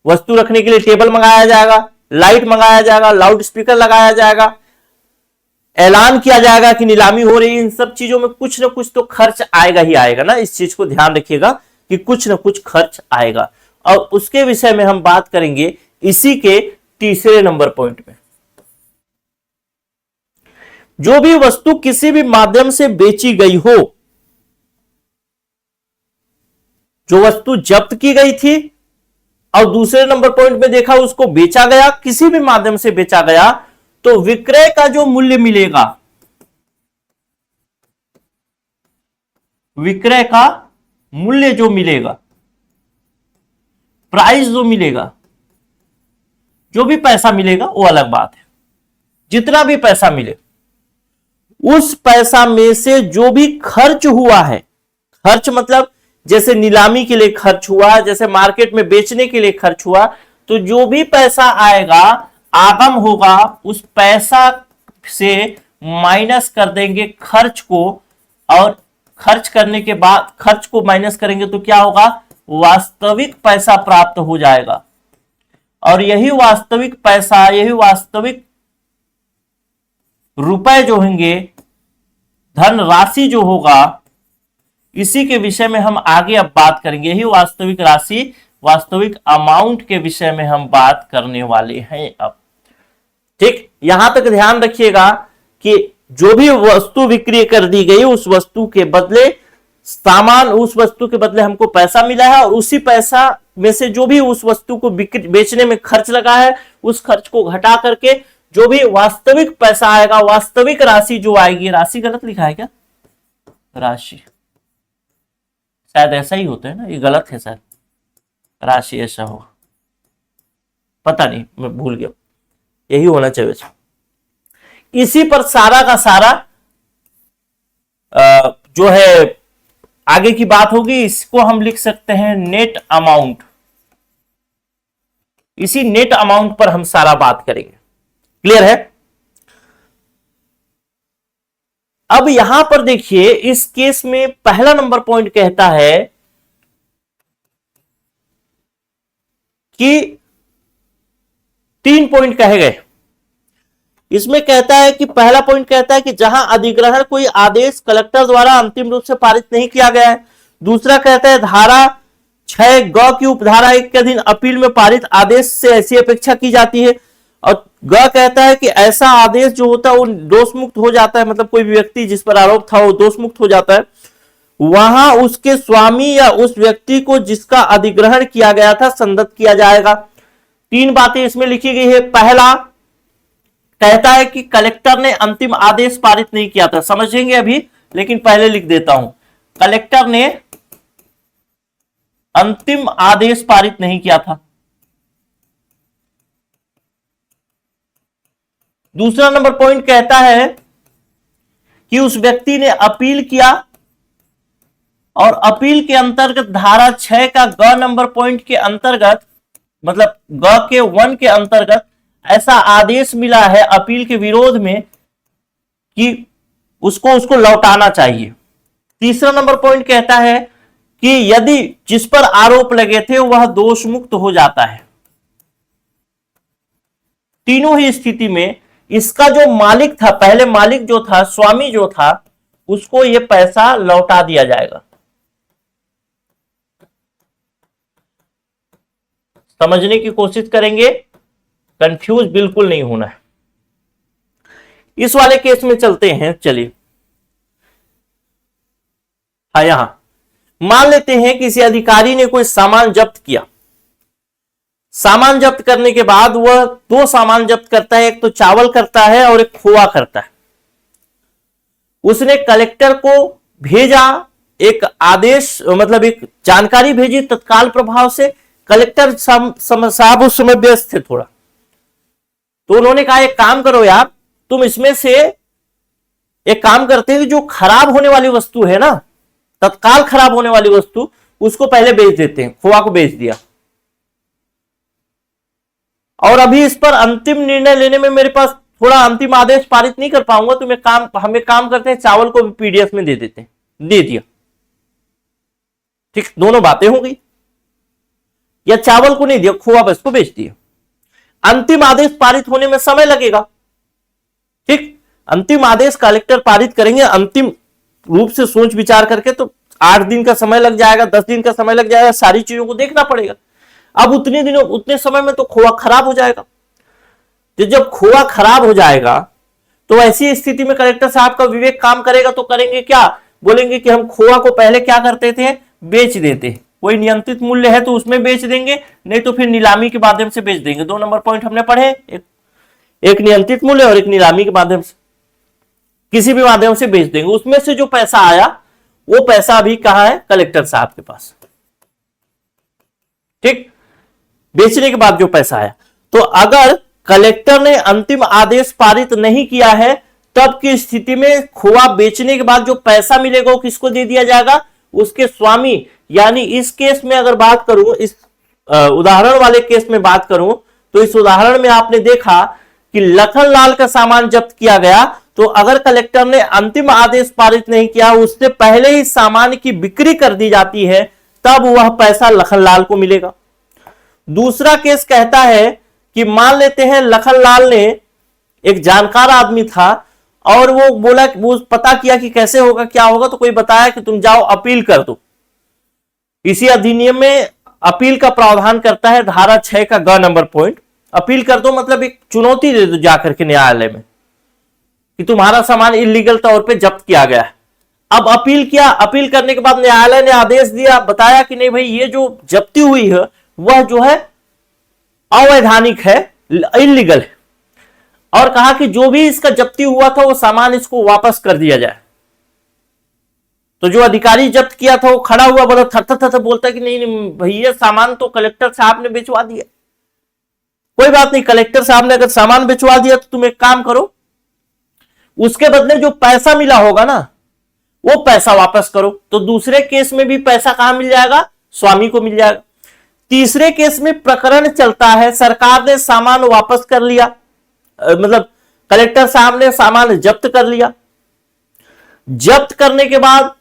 वस्तु रखने के लिए टेबल मंगाया जाएगा, लाइट मंगाया जाएगा, लाउड स्पीकर लगाया जाएगा, ऐलान किया जाएगा कि नीलामी हो रही है। इन सब चीजों में कुछ ना कुछ तो खर्च आएगा ही आएगा ना। इस चीज को ध्यान रखिएगा कि कुछ ना कुछ खर्च आएगा, और उसके विषय में हम बात करेंगे इसी के तीसरे नंबर पॉइंट में। जो भी वस्तु किसी भी माध्यम से बेची गई हो, जो वस्तु जब्त की गई थी और दूसरे नंबर पॉइंट में देखा उसको बेचा गया, किसी भी माध्यम से बेचा गया, तो विक्रय का जो मूल्य मिलेगा, विक्रय का मूल्य जो मिलेगा, प्राइस जो मिलेगा, जो भी पैसा मिलेगा वो अलग बात है। जितना भी पैसा मिले, उस पैसा में से जो भी खर्च हुआ है, खर्च मतलब जैसे नीलामी के लिए खर्च हुआ, जैसे मार्केट में बेचने के लिए खर्च हुआ, तो जो भी पैसा आएगा, आगम होगा, उस पैसा से माइनस कर देंगे खर्च को, और खर्च करने के बाद खर्च को माइनस करेंगे तो क्या होगा, वास्तविक पैसा प्राप्त हो जाएगा। और यही वास्तविक पैसा, यही वास्तविक रुपए जो होंगे, धन राशि जो होगा, इसी के विषय में हम आगे अब बात करेंगे। यही वास्तविक राशि, वास्तविक अमाउंट के विषय में हम बात करने वाले हैं अब। ठीक, यहां तक ध्यान रखिएगा कि जो भी वस्तु बिक्री कर दी गई, उस वस्तु के बदले सामान, उस वस्तु के बदले हमको पैसा मिला है, और उसी पैसा में से जो भी उस वस्तु को बेचने में खर्च लगा है, उस खर्च को घटा करके जो भी वास्तविक पैसा आएगा, वास्तविक राशि जो आएगी, राशि गलत लिखा है क्या, राशि शायद ऐसा ही होता है ना, ये गलत है शायद, राशि ऐसा होगा, पता नहीं, मैं भूल गया, यही होना चाहिए। इसी पर सारा का सारा जो है आगे की बात होगी। इसको हम लिख सकते हैं नेट अमाउंट। इसी नेट अमाउंट पर हम सारा बात करेंगे। क्लियर है? अब यहां पर देखिए, इस केस में पहला नंबर पॉइंट कहता है कि 3 पॉइंट कहे गए। इसमें कहता है कि पहला पॉइंट कहता है कि जहां अधिग्रहण कोई आदेश कलेक्टर द्वारा अंतिम रूप से पारित नहीं किया गया है। दूसरा कहता है धारा 6 ग की उपधारा 1 के अधीन अपील में पारित आदेश से ऐसी अपेक्षा की जाती है। और ग कहता है कि ऐसा आदेश जो होता है वो दोष मुक्त हो जाता है, मतलब कोई भी व्यक्ति जिस पर आरोप था वो दोष मुक्त हो जाता है, वहां उसके स्वामी या उस व्यक्ति को जिसका अधिग्रहण किया गया था संदत्त किया जाएगा। 3 बातें इसमें लिखी गई है। पहला कहता है कि कलेक्टर ने अंतिम आदेश पारित नहीं किया था, समझेंगे अभी, लेकिन पहले लिख देता हूं, कलेक्टर ने अंतिम आदेश पारित नहीं किया था। दूसरा नंबर पॉइंट कहता है कि उस व्यक्ति ने अपील किया, और अपील के अंतर्गत धारा 6 का ग नंबर पॉइंट के अंतर्गत, मतलब ग के 1 के अंतर्गत ऐसा आदेश मिला है अपील के विरोध में कि उसको लौटाना चाहिए। तीसरा नंबर पॉइंट कहता है कि यदि जिस पर आरोप लगे थे वह दोष मुक्त हो जाता है। तीनों ही स्थिति में इसका जो मालिक था, पहले मालिक जो था, स्वामी जो था, उसको यह पैसा लौटा दिया जाएगा। समझने की कोशिश करेंगे, कंफ्यूज बिल्कुल नहीं होना है। इस वाले केस में चलते हैं, चलिए। हाँ, यहां मान लेते हैं किसी अधिकारी ने कोई सामान जब्त किया। सामान जब्त करने के बाद वह दो सामान जब्त करता है, एक तो चावल करता है और एक खोआ करता है। उसने कलेक्टर को भेजा एक आदेश, मतलब एक जानकारी भेजी तत्काल प्रभाव से। कलेक्टर साहब उस समय व्यस्त थे थोड़ा, तो उन्होंने कहा एक काम करो यार, तुम इसमें से एक काम करते हैं, जो खराब होने वाली वस्तु है ना, तत्काल खराब होने वाली वस्तु, उसको पहले बेच देते हैं। खोआ को बेच दिया। और अभी इस पर अंतिम निर्णय लेने में मेरे पास थोड़ा अंतिम आदेश पारित नहीं कर पाऊंगा, तो हमें काम करते हैं, चावल को भी पीडीएफ में दे देते हैं। दे दिया, ठीक, दोनों बातें हो गई। या चावल को नहीं दिया, खोआ बस को बेच दिया। अंतिम आदेश पारित होने में समय लगेगा, ठीक। अंतिम आदेश कलेक्टर पारित करेंगे अंतिम रूप से सोच विचार करके, तो 8 दिन का समय लग जाएगा, 10 दिन का समय लग जाएगा, सारी चीजों को देखना पड़ेगा। अब उतने समय में तो खोआ खराब हो जाएगा। तो जब खोआ खराब हो जाएगा तो ऐसी स्थिति में कलेक्टर साहब का विवेक काम करेगा, तो करेंगे क्या, बोलेंगे कि हम खोआ को पहले क्या करते थे, बेच देते। कोई नियंत्रित मूल्य है तो उसमें बेच देंगे, नहीं तो फिर नीलामी के माध्यम से बेच देंगे। 2 नंबर पॉइंट हमने पढ़े, एक नियंत्रित मूल्य और एक नीलामी के माध्यम से, किसी भी माध्यम से बेच देंगे। उसमें से जो पैसा आया वो पैसा अभी कहां है, कलेक्टर साहब के पास, ठीक। बेचने के बाद जो पैसा आया, तो अगर कलेक्टर ने अंतिम आदेश पारित नहीं किया है, तब की स्थिति में खोआ बेचने के बाद जो पैसा मिलेगा वो किसको दे दिया जाएगा, उसके स्वामी। यानी इस केस में अगर बात करूं, इस उदाहरण वाले केस में बात करूं, तो इस उदाहरण में आपने देखा कि लखनलाल का सामान जब्त किया गया, तो अगर कलेक्टर ने अंतिम आदेश पारित नहीं किया, उससे पहले ही सामान की बिक्री कर दी जाती है, तब वह पैसा लखनलाल को मिलेगा। दूसरा केस कहता है कि मान लेते हैं लखनलाल ने, एक जानकार आदमी था, और वो बोला, वो पता किया कि कैसे होगा क्या होगा, तो कोई बताया कि तुम जाओ अपील कर दो। इसी अधिनियम में अपील का प्रावधान करता है, धारा 6 का ग नंबर पॉइंट। अपील कर दो मतलब एक चुनौती दे दो जाकर के न्यायालय में कि तुम्हारा सामान इलीगल तौर पे जब्त किया गया है। अब अपील किया, अपील करने के बाद न्यायालय ने आदेश दिया, बताया कि नहीं भाई, ये जो जब्ती हुई है वह जो है अवैधानिक है, इलीगल है, और कहा कि जो भी इसका जब्ती हुआ था वो सामान इसको वापस कर दिया जाए। तो जो अधिकारी जब्त किया था वो खड़ा हुआ, बोला थर थर बोलता कि नहीं भैया, सामान तो कलेक्टर साहब ने बेचवा दिया। कोई बात नहीं, कलेक्टर साहब ने अगर सामान बेचवा दिया तो तुम एक काम करो, उसके बदले जो पैसा मिला होगा ना, वो पैसा वापस करो। तो दूसरे केस में भी पैसा कहां मिल जाएगा, स्वामी को मिल जाएगा। तीसरे केस में प्रकरण चलता है, सरकार ने सामान वापस कर लिया, मतलब कलेक्टर साहब ने सामान जब्त कर लिया, जब्त करने के बाद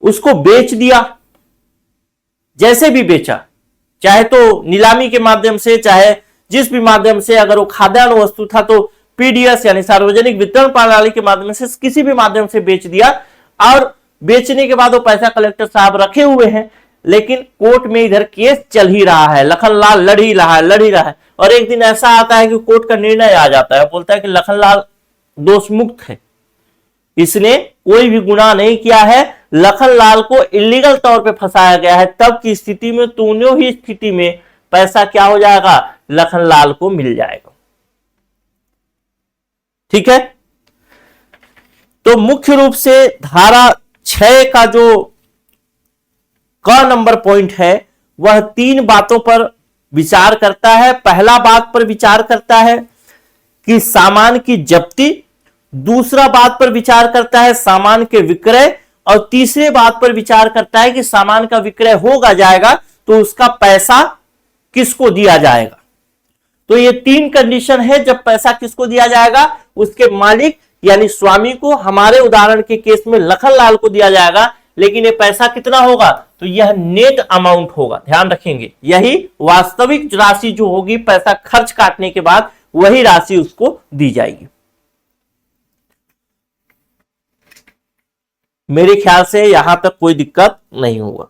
उसको बेच दिया। जैसे भी बेचा, चाहे तो नीलामी के माध्यम से, चाहे जिस भी माध्यम से, अगर वो खाद्यान्न वस्तु था तो पीडीएस यानी सार्वजनिक वितरण प्रणाली के माध्यम से, किसी भी माध्यम से बेच दिया। और बेचने के बाद वो पैसा कलेक्टर साहब रखे हुए हैं, लेकिन कोर्ट में इधर केस चल ही रहा है, लखनलाल लड़ ही रहा है। और एक दिन ऐसा आता है कि कोर्ट का निर्णय आ जाता है, बोलता है कि लखनलाल दोष मुक्त है, इसने कोई भी गुनाह नहीं किया है, लखनलाल को इलीगल तौर पे फंसाया गया है। तब की स्थिति में, दोनों ही स्थिति में पैसा क्या हो जाएगा, लखनलाल को मिल जाएगा। ठीक है, तो मुख्य रूप से धारा 6 का जो क नंबर पॉइंट है वह 3 बातों पर विचार करता है। पहला बात पर विचार करता है कि सामान की जब्ती, दूसरा बात पर विचार करता है सामान के विक्रय, और तीसरे बात पर विचार करता है कि सामान का विक्रय होगा जाएगा तो उसका पैसा किसको दिया जाएगा। तो ये 3 कंडीशन है जब पैसा किसको दिया जाएगा, उसके मालिक यानी स्वामी को, हमारे उदाहरण के केस में लखनलाल को दिया जाएगा। लेकिन ये पैसा कितना होगा, तो यह नेट अमाउंट होगा, ध्यान रखेंगे, यही वास्तविक राशि जो होगी पैसा खर्च काटने के बाद वही राशि उसको दी जाएगी। मेरे ख्याल से यहां तक कोई दिक्कत नहीं होगा।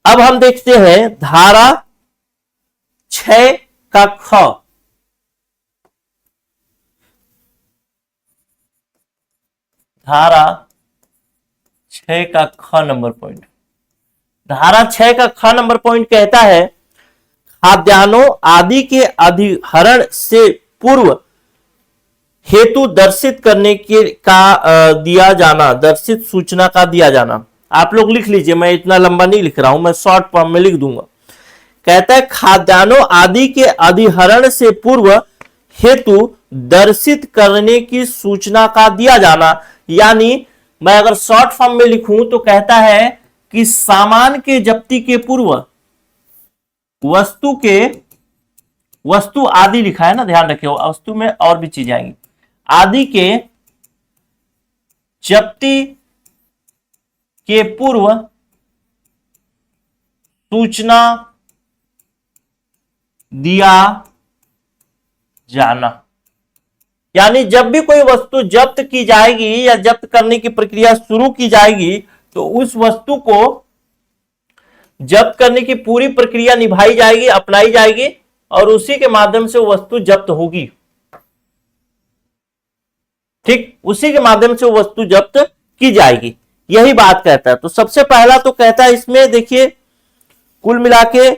अब हम देखते हैं धारा 6 का ख। धारा 6 का ख नंबर पॉइंट, धारा 6 का ख नंबर पॉइंट कहता है खाद्यान्नों आदि के अधिहरण से पूर्व हेतु दर्शित करने के का दिया जाना, दर्शित सूचना का दिया जाना। आप लोग लिख लीजिए, मैं इतना लंबा नहीं लिख रहा हूं, मैं शॉर्ट फॉर्म में लिख दूंगा। कहता है खाद्यान्नों आदि के अधिहरण से पूर्व हेतु दर्शित करने की सूचना का दिया जाना। यानी मैं अगर शॉर्ट फॉर्म में लिखूं तो कहता है कि सामान के जब्ती के पूर्व वस्तु आदि लिखा है ना, ध्यान रखिए, वस्तु में और भी चीजें आएंगी। आदि के जब्ती के पूर्व सूचना दिया जाना। यानी जब भी कोई वस्तु जब्त की जाएगी या जब्त करने की प्रक्रिया शुरू की जाएगी तो उस वस्तु को जब्त करने की पूरी प्रक्रिया निभाई जाएगी, अपनाई जाएगी और उसी के माध्यम से वो वस्तु जब्त होगी। ठीक, उसी के माध्यम से वो वस्तु जब्त की जाएगी, यही बात कहता है। तो सबसे पहला तो कहता है इसमें देखिए कुल मिला के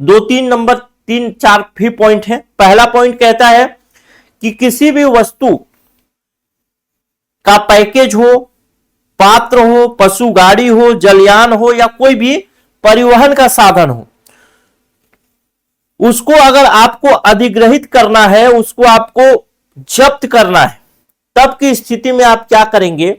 2 3 नंबर 3 4 भी पॉइंट है। पहला पॉइंट कहता है कि किसी भी वस्तु का पैकेज हो, पात्र हो, पशु गाड़ी हो, जलयान हो या कोई भी परिवहन का साधन हो, उसको अगर आपको अधिग्रहित करना है, उसको आपको जब्त करना है, तब की स्थिति में आप क्या करेंगे,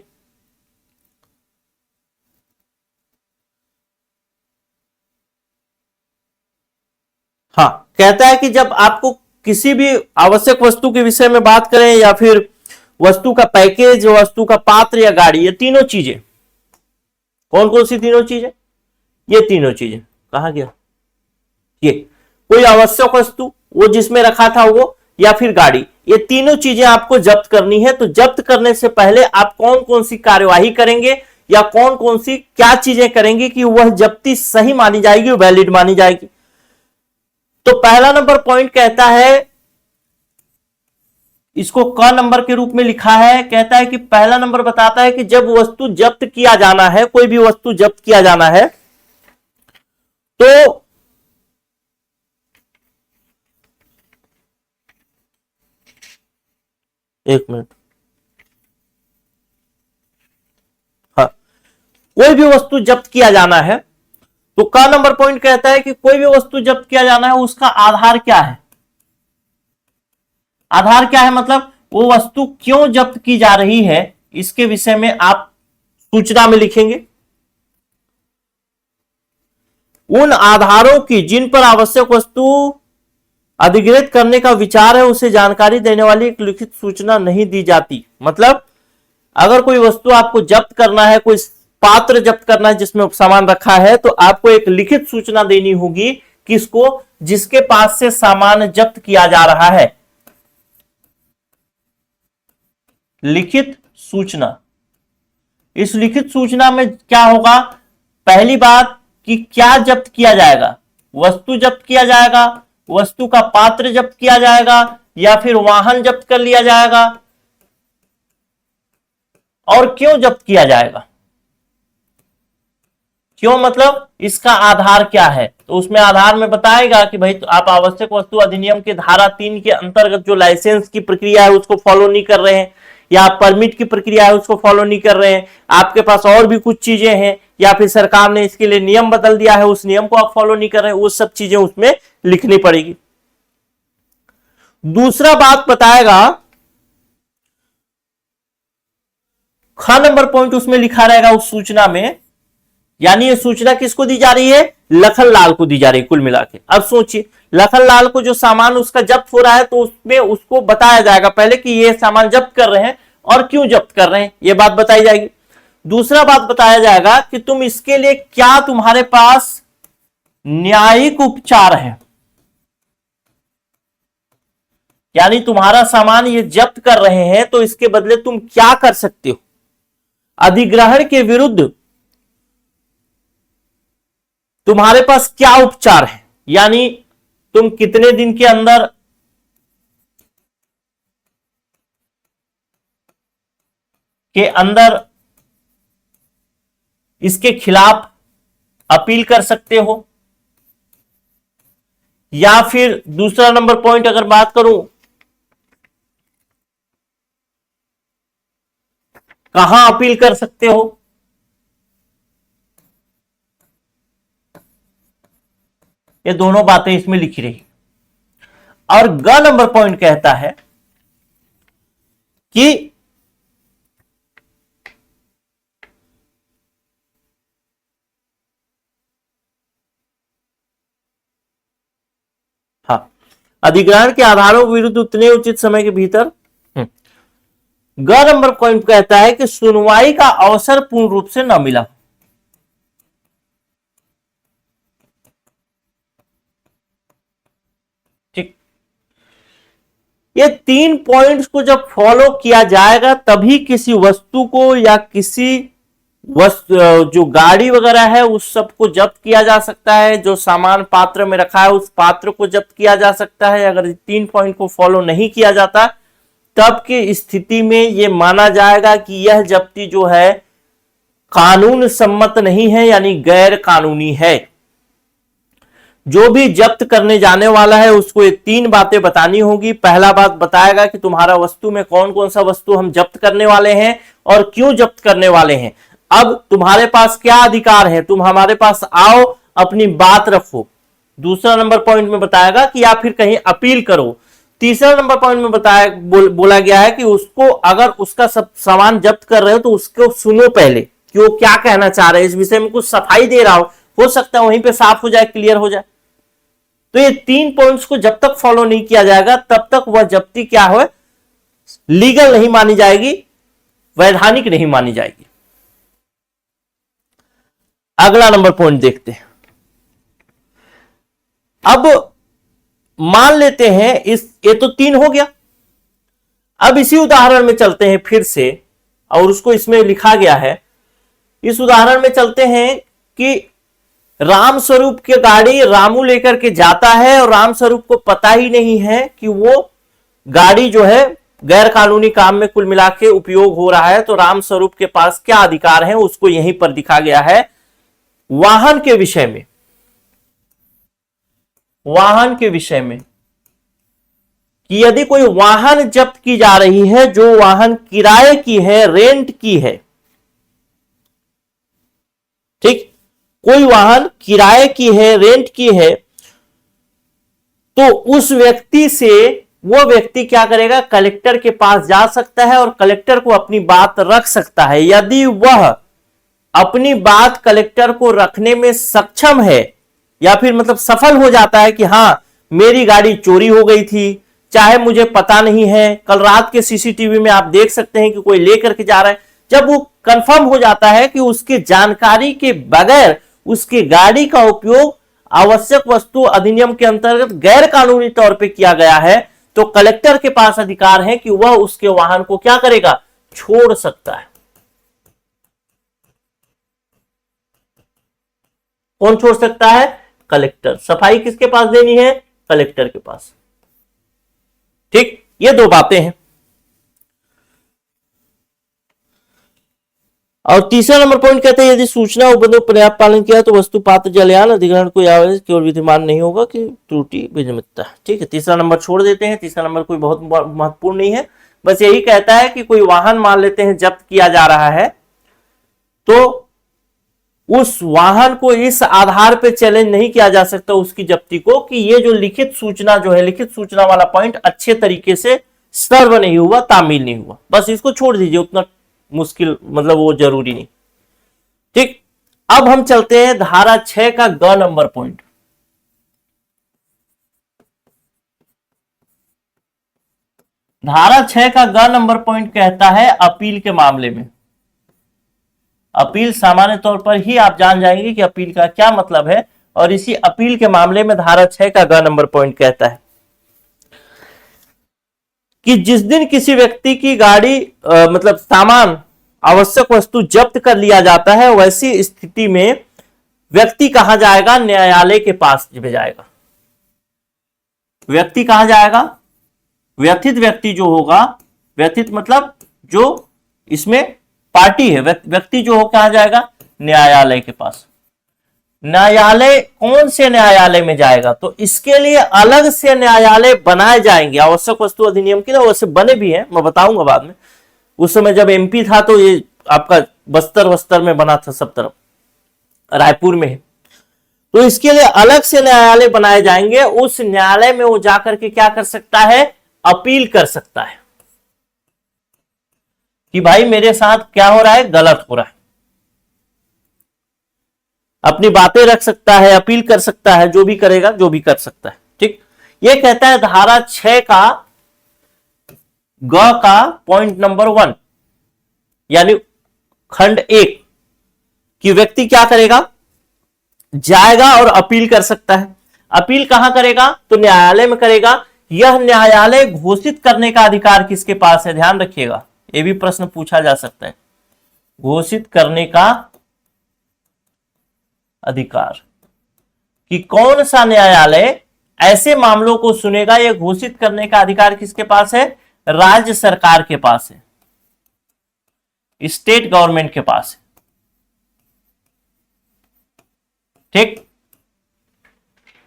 हाँ, कहता है कि जब आपको किसी भी आवश्यक वस्तु के विषय में बात करें या फिर वस्तु का पैकेज, वस्तु का पात्र या गाड़ी, ये तीनों चीजें, कौन कौन सी तीनों चीजें, ये तीनों चीजें कहां गया, ये कोई आवश्यक वस्तु वो जिसमें रखा था वो, या फिर गाड़ी, ये तीनों चीजें आपको जब्त करनी है। तो जब्त करने से पहले आप कौन कौन सी कार्यवाही करेंगे या कौन कौन सी क्या चीजें करेंगे कि वह जब्ती सही मानी जाएगी, वैलिड मानी जाएगी। तो पहला नंबर पॉइंट कहता है, इसको क नंबर के रूप में लिखा है, कहता है कि पहला नंबर बताता है कि जब वस्तु जब्त किया जाना है, कोई भी वस्तु जब्त किया जाना है, तो एक मिनट, हाँ, कोई भी वस्तु जब्त किया जाना है तो का नंबर पॉइंट कहता है कि कोई भी वस्तु जब्त किया जाना है उसका आधार क्या है। आधार क्या है मतलब वो वस्तु क्यों जब्त की जा रही है, इसके विषय में आप सूचना में लिखेंगे। उन आधारों की जिन पर आवश्यक वस्तु अधिग्रहित करने का विचार है उसे जानकारी देने वाली एक लिखित सूचना नहीं दी जाती। मतलब अगर कोई वस्तु आपको जब्त करना है, कोई पात्र जब्त करना है जिसमें सामान रखा है, तो आपको एक लिखित सूचना देनी होगी किसको, जिसके पास से सामान जब्त किया जा रहा है। लिखित सूचना, इस लिखित सूचना में क्या होगा, पहली बात कि क्या जब्त किया जाएगा, वस्तु जब्त किया जाएगा, वस्तु का पात्र जब्त किया जाएगा या फिर वाहन जब्त कर लिया जाएगा, और क्यों जब्त किया जाएगा, क्यों मतलब इसका आधार क्या है। तो उसमें आधार में बताएगा कि भाई तो आप आवश्यक वस्तु अधिनियम के धारा 3 के अंतर्गत जो लाइसेंस की प्रक्रिया है उसको फॉलो नहीं कर रहे हैं, या परमिट की प्रक्रिया है उसको फॉलो नहीं कर रहे हैं, आपके पास और भी कुछ चीजें हैं, या फिर सरकार ने इसके लिए नियम बदल दिया है, उस नियम को आप फॉलो नहीं कर रहे हैं, वो सब चीजें उसमें लिखनी पड़ेगी। दूसरा बात बताएगा, ख नंबर पॉइंट उसमें लिखा रहेगा उस सूचना में, यानी ये सूचना किसको दी जा रही है, लखनलाल को दी जा रही कुल मिला के। अब सोचिए लखनलाल को जो सामान उसका जब्त हो रहा है तो उसमें उसको बताया जाएगा पहले कि ये सामान जब्त कर रहे हैं और क्यों जब्त कर रहे हैं, ये बात बताई जाएगी। दूसरा बात बताया जाएगा कि तुम इसके लिए क्या तुम्हारे पास न्यायिक उपचार है, यानी तुम्हारा सामान ये जब्त कर रहे हैं तो इसके बदले तुम क्या कर सकते हो। अधिग्रहण के विरुद्ध तुम्हारे पास क्या उपचार है, यानी तुम कितने दिन के अंदर इसके खिलाफ अपील कर सकते हो। या फिर दूसरा नंबर पॉइंट अगर बात करूं, कहां अपील कर सकते हो। ये दोनों बातें इसमें लिखी रही। और ग नंबर पॉइंट कहता है कि हाँ, अधिग्रहण के आधारों के विरुद्ध उतने उचित समय के भीतर। ग नंबर पॉइंट कहता है कि सुनवाई का अवसर पूर्ण रूप से न मिला। ठीक, ये 3 पॉइंट्स को जब फॉलो किया जाएगा तभी किसी वस्तु को या किसी जो गाड़ी वगैरह है उस सब को जब्त किया जा सकता है, जो सामान पात्र में रखा है उस पात्र को जब्त किया जा सकता है। अगर 3 पॉइंट को फॉलो नहीं किया जाता तब की स्थिति में यह माना जाएगा कि यह जब्ती जो है कानून सम्मत नहीं है, यानी गैर कानूनी है। जो भी जब्त करने जाने वाला है उसको ये 3 बातें बतानी होगी। पहला बात बताएगा कि तुम्हारा वस्तु में कौन कौन सा वस्तु हम जब्त करने वाले हैं और क्यों जब्त करने वाले हैं। अब तुम्हारे पास क्या अधिकार है, तुम हमारे पास आओ, अपनी बात रखो। दूसरा नंबर पॉइंट में बताएगा कि या फिर कहीं अपील करो। तीसरा नंबर पॉइंट में बोला गया है कि उसको अगर उसका सब सामान जब्त कर रहे हो तो उसको सुनो पहले कि वो क्या कहना चाह रहे हैं, इस विषय में कुछ सफाई दे रहा हो सकता है वहीं पे साफ हो जाए, क्लियर हो जाए। तो ये 3 पॉइंट्स को जब तक फॉलो नहीं किया जाएगा तब तक वह जब्ती क्या है, लीगल नहीं मानी जाएगी, वैधानिक नहीं मानी जाएगी। अगला नंबर पॉइंट देखते हैं। अब मान लेते हैं ये तो 3 हो गया। अब इसी उदाहरण में चलते हैं फिर से, और उसको इसमें लिखा गया है। इस उदाहरण में चलते हैं कि राम स्वरूप की गाड़ी रामू लेकर के जाता है और राम स्वरूप को पता ही नहीं है कि वो गाड़ी जो है गैर कानूनी काम में कुल मिला के उपयोग हो रहा है। तो राम स्वरूप के पास क्या अधिकार है उसको यहीं पर दिखा गया है। वाहन के विषय में, वाहन के विषय में कि यदि कोई वाहन जब्त की जा रही है जो वाहन किराए की है, रेंट की है, ठीक, कोई वाहन किराए की है, रेंट की है, तो उस व्यक्ति से वो व्यक्ति क्या करेगा, कलेक्टर के पास जा सकता है और कलेक्टर को अपनी बात रख सकता है। यदि वह अपनी बात कलेक्टर को रखने में सक्षम है या फिर मतलब सफल हो जाता है कि हां मेरी गाड़ी चोरी हो गई थी, चाहे मुझे पता नहीं है, कल रात के सीसीटीवी में आप देख सकते हैं कि कोई लेकर के जा रहा है, जब वो कंफर्म हो जाता है कि उसकी जानकारी के बगैर उसकी गाड़ी का उपयोग आवश्यक वस्तु अधिनियम के अंतर्गत गैर कानूनी तौर पे किया गया है, तो कलेक्टर के पास अधिकार है कि वह उसके वाहन को क्या करेगा, छोड़ सकता है। कौन छोड़ सकता है, कलेक्टर। सफाई किसके पास देनी है, कलेक्टर के पास। ठीक, ये 2 बातें हैं। और तीसरा नंबर पॉइंट कहते हैं यदि सूचना उपबंधों पर्याप्त पालन किया तो वस्तु पात्र जलयान अधिग्रहण को केवल विद्यमान नहीं होगा कि त्रुटि विनियमितता। ठीक है, तीसरा नंबर छोड़ देते हैं। तीसरा नंबर कोई बहुत महत्वपूर्ण नहीं है, बस यही कहता है कि कोई वाहन मान लेते हैं जब्त किया जा रहा है तो उस वाहन को इस आधार पे चैलेंज नहीं किया जा सकता उसकी जब्ती को कि ये जो लिखित सूचना जो है, लिखित सूचना वाला पॉइंट अच्छे तरीके से सर्व नहीं हुआ, तामील नहीं हुआ, बस इसको छोड़ दीजिए, उतना मुश्किल मतलब वो जरूरी नहीं। ठीक, अब हम चलते हैं धारा 6 का ग नंबर पॉइंट। धारा 6 का ग नंबर पॉइंट कहता है अपील के मामले में। अपील सामान्य तौर पर ही आप जान जाएंगे कि अपील का क्या मतलब है, और इसी अपील के मामले में धारा 6 का ग नंबर पॉइंट कहता है कि जिस दिन किसी व्यक्ति की गाड़ी मतलब सामान आवश्यक वस्तु जब्त कर लिया जाता है, वैसी स्थिति में व्यक्ति कहां जाएगा? न्यायालय के पास जाएगा। व्यक्ति कहां जाएगा? व्यथित व्यक्ति जो होगा, व्यथित मतलब जो इसमें पार्टी है, व्यक्ति जो हो कहां जाएगा? न्यायालय के पास। न्यायालय कौन से न्यायालय में जाएगा? तो इसके लिए अलग से न्यायालय बनाए जाएंगे। आवश्यक वस्तु अधिनियम की ना वैसे बने भी हैं, मैं बताऊंगा बाद में। उस समय जब एमपी था तो ये आपका बस्तर में बना था, सब तरफ रायपुर में है। तो इसके लिए अलग से न्यायालय बनाए जाएंगे। उस न्यायालय में वो जाकर के क्या कर सकता है? अपील कर सकता है कि भाई मेरे साथ क्या हो रहा है? गलत हो रहा है। अपनी बातें रख सकता है, अपील कर सकता है, जो भी करेगा, जो भी कर सकता है। ठीक, ये कहता है धारा 6 का ग का पॉइंट नंबर 1 यानी खंड 1 कि व्यक्ति क्या करेगा? जाएगा और अपील कर सकता है। अपील कहां करेगा? तो न्यायालय में करेगा। यह न्यायालय घोषित करने का अधिकार किसके पास है? ध्यान रखिएगा, यह भी प्रश्न पूछा जा सकता है। घोषित करने का अधिकार कि कौन सा न्यायालय ऐसे मामलों को सुनेगा, यह घोषित करने का अधिकार किसके पास है? राज्य सरकार के पास है, स्टेट गवर्नमेंट के पास है। ठीक,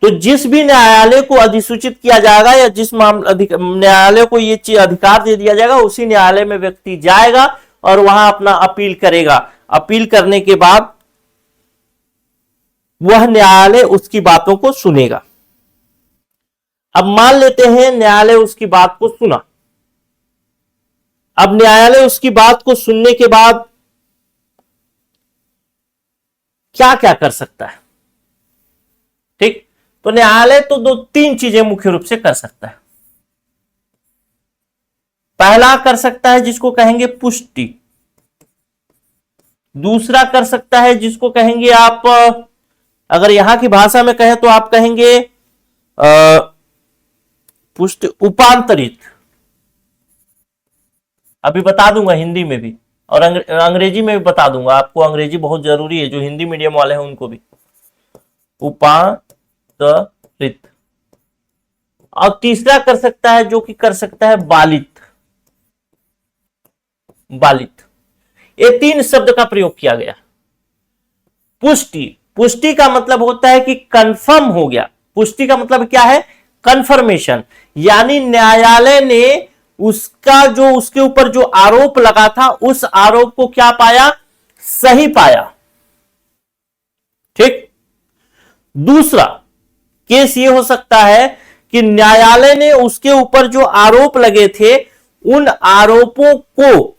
तो जिस भी न्यायालय को अधिसूचित किया जाएगा या जिस न्यायालय को ये चीज अधिकार दे दिया जाएगा, उसी न्यायालय में व्यक्ति जाएगा और वहां अपना अपील करेगा। अपील करने के बाद वह न्यायालय उसकी बातों को सुनेगा। अब मान लेते हैं न्यायालय उसकी बात को सुना। अब न्यायालय उसकी बात को सुनने के बाद क्या क्या कर सकता है? ठीक, तो न्यायालय तो 2-3 चीजें मुख्य रूप से कर सकता है। पहला कर सकता है जिसको कहेंगे पुष्टि। दूसरा कर सकता है जिसको कहेंगे आप, अगर यहां की भाषा में कहें तो आप कहेंगे पुष्टि, उपांतरित। अभी बता दूंगा हिंदी में भी और अंग्रेजी में भी बता दूंगा आपको। अंग्रेजी बहुत जरूरी है, जो हिंदी मीडियम वाले हैं उनको भी। उपांतरित। और तीसरा कर सकता है जो कि कर सकता है बालित। बालित, ये 3 शब्द का प्रयोग किया गया। पुष्टि, पुष्टि का मतलब होता है कि कंफर्म हो गया। पुष्टि का मतलब क्या है? कंफर्मेशन, यानी न्यायालय ने उसका जो उसके ऊपर जो आरोप लगा था उस आरोप को क्या पाया? सही पाया। ठीक, दूसरा केस ये हो सकता है कि न्यायालय ने उसके ऊपर जो आरोप लगे थे उन आरोपों को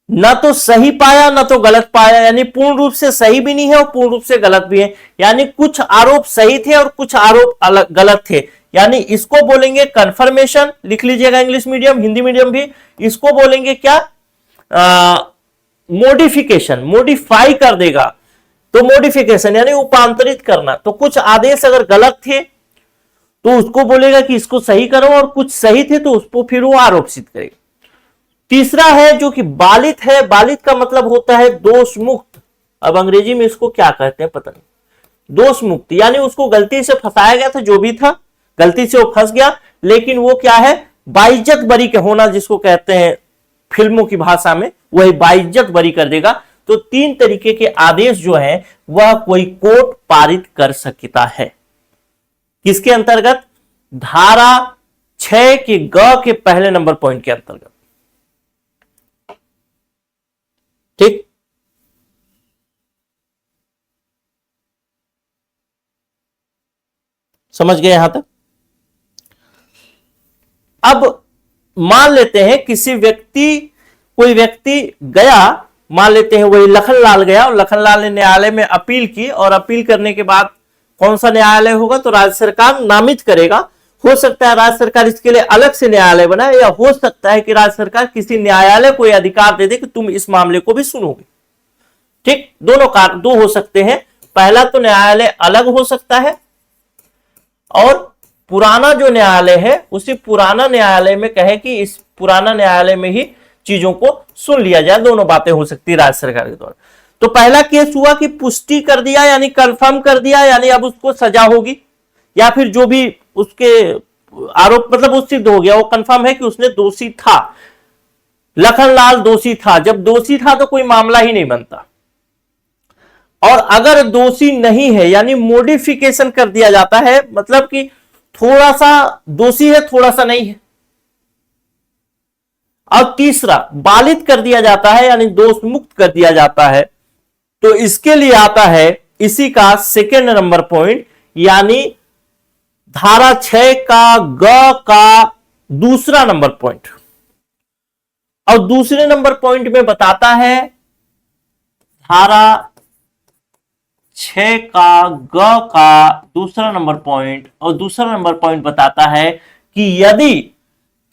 ना तो सही पाया ना तो गलत पाया, यानी पूर्ण रूप से सही भी नहीं है और पूर्ण रूप से गलत भी है। यानी कुछ आरोप सही थे और कुछ आरोप गलत थे, यानी इसको बोलेंगे कंफर्मेशन। लिख लीजिएगा, इंग्लिश मीडियम, हिंदी मीडियम भी। इसको बोलेंगे क्या? मॉडिफिकेशन, मॉडिफाई कर देगा तो मॉडिफिकेशन यानी उपांतरित करना। तो कुछ आदेश अगर गलत थे तो उसको बोलेगा कि इसको सही करो, और कुछ सही थे तो उसको फिर वो आरोप सिद्ध करेगा। तीसरा है जो कि बालित है। बालित का मतलब होता है दोष मुक्त। अब अंग्रेजी में इसको क्या कहते हैं पता नहीं, दोष मुक्त, यानी उसको गलती से फंसाया गया था, जो भी था गलती से वो फंस गया, लेकिन वो क्या है? बाइज्जत बरी के होना, जिसको कहते हैं फिल्मों की भाषा में, वही बाइज्जत बरी कर देगा। तो 3 तरीके के आदेश जो है वह कोई कोर्ट पारित कर सकता है। किसके अंतर्गत? धारा 6 के ग के पहले नंबर पॉइंट के अंतर्गत। ठीक, समझ गए यहां तक? अब मान लेते हैं कोई व्यक्ति गया मान लेते हैं वही लखनलाल गया और लखनलाल ने न्यायालय में अपील की और अपील करने के बाद कौन सा न्यायालय होगा, तो राज्य सरकार नामित करेगा। हो सकता है राज्य सरकार इसके लिए अलग से न्यायालय बनाए, या हो सकता है कि राज्य सरकार किसी न्यायालय को यह अधिकार दे दे कि तुम इस मामले को भी सुनोगे। ठीक, दो हो सकते हैं। पहला तो न्यायालय अलग हो सकता है और पुराना जो न्यायालय है उसी पुराना न्यायालय में कहे कि इस पुराना न्यायालय में ही चीजों को सुन लिया जाए। दोनों बातें हो सकती है राज्य सरकार के द्वारा। तो पहला केस हुआ कि पुष्टि कर दिया यानी कंफर्म कर दिया, यानी अब उसको सजा होगी, या फिर जो भी उसके आरोप मतलब वो सिद्ध हो गया, वो कंफर्म है कि उसने दोषी था, लखनलाल दोषी था। जब दोषी था तो कोई मामला ही नहीं बनता। और अगर दोषी नहीं है यानी मॉडिफिकेशन कर दिया जाता है, मतलब कि थोड़ा सा दोषी है थोड़ा सा नहीं है। और तीसरा बालित कर दिया जाता है यानी दोष मुक्त कर दिया जाता है, तो इसके लिए आता है इसी का सेकेंड नंबर पॉइंट, यानी धारा 6 का ग का दूसरा नंबर पॉइंट। और दूसरे नंबर पॉइंट में बताता है धारा 6 का ग का दूसरा नंबर पॉइंट, और दूसरा नंबर पॉइंट बताता है कि यदि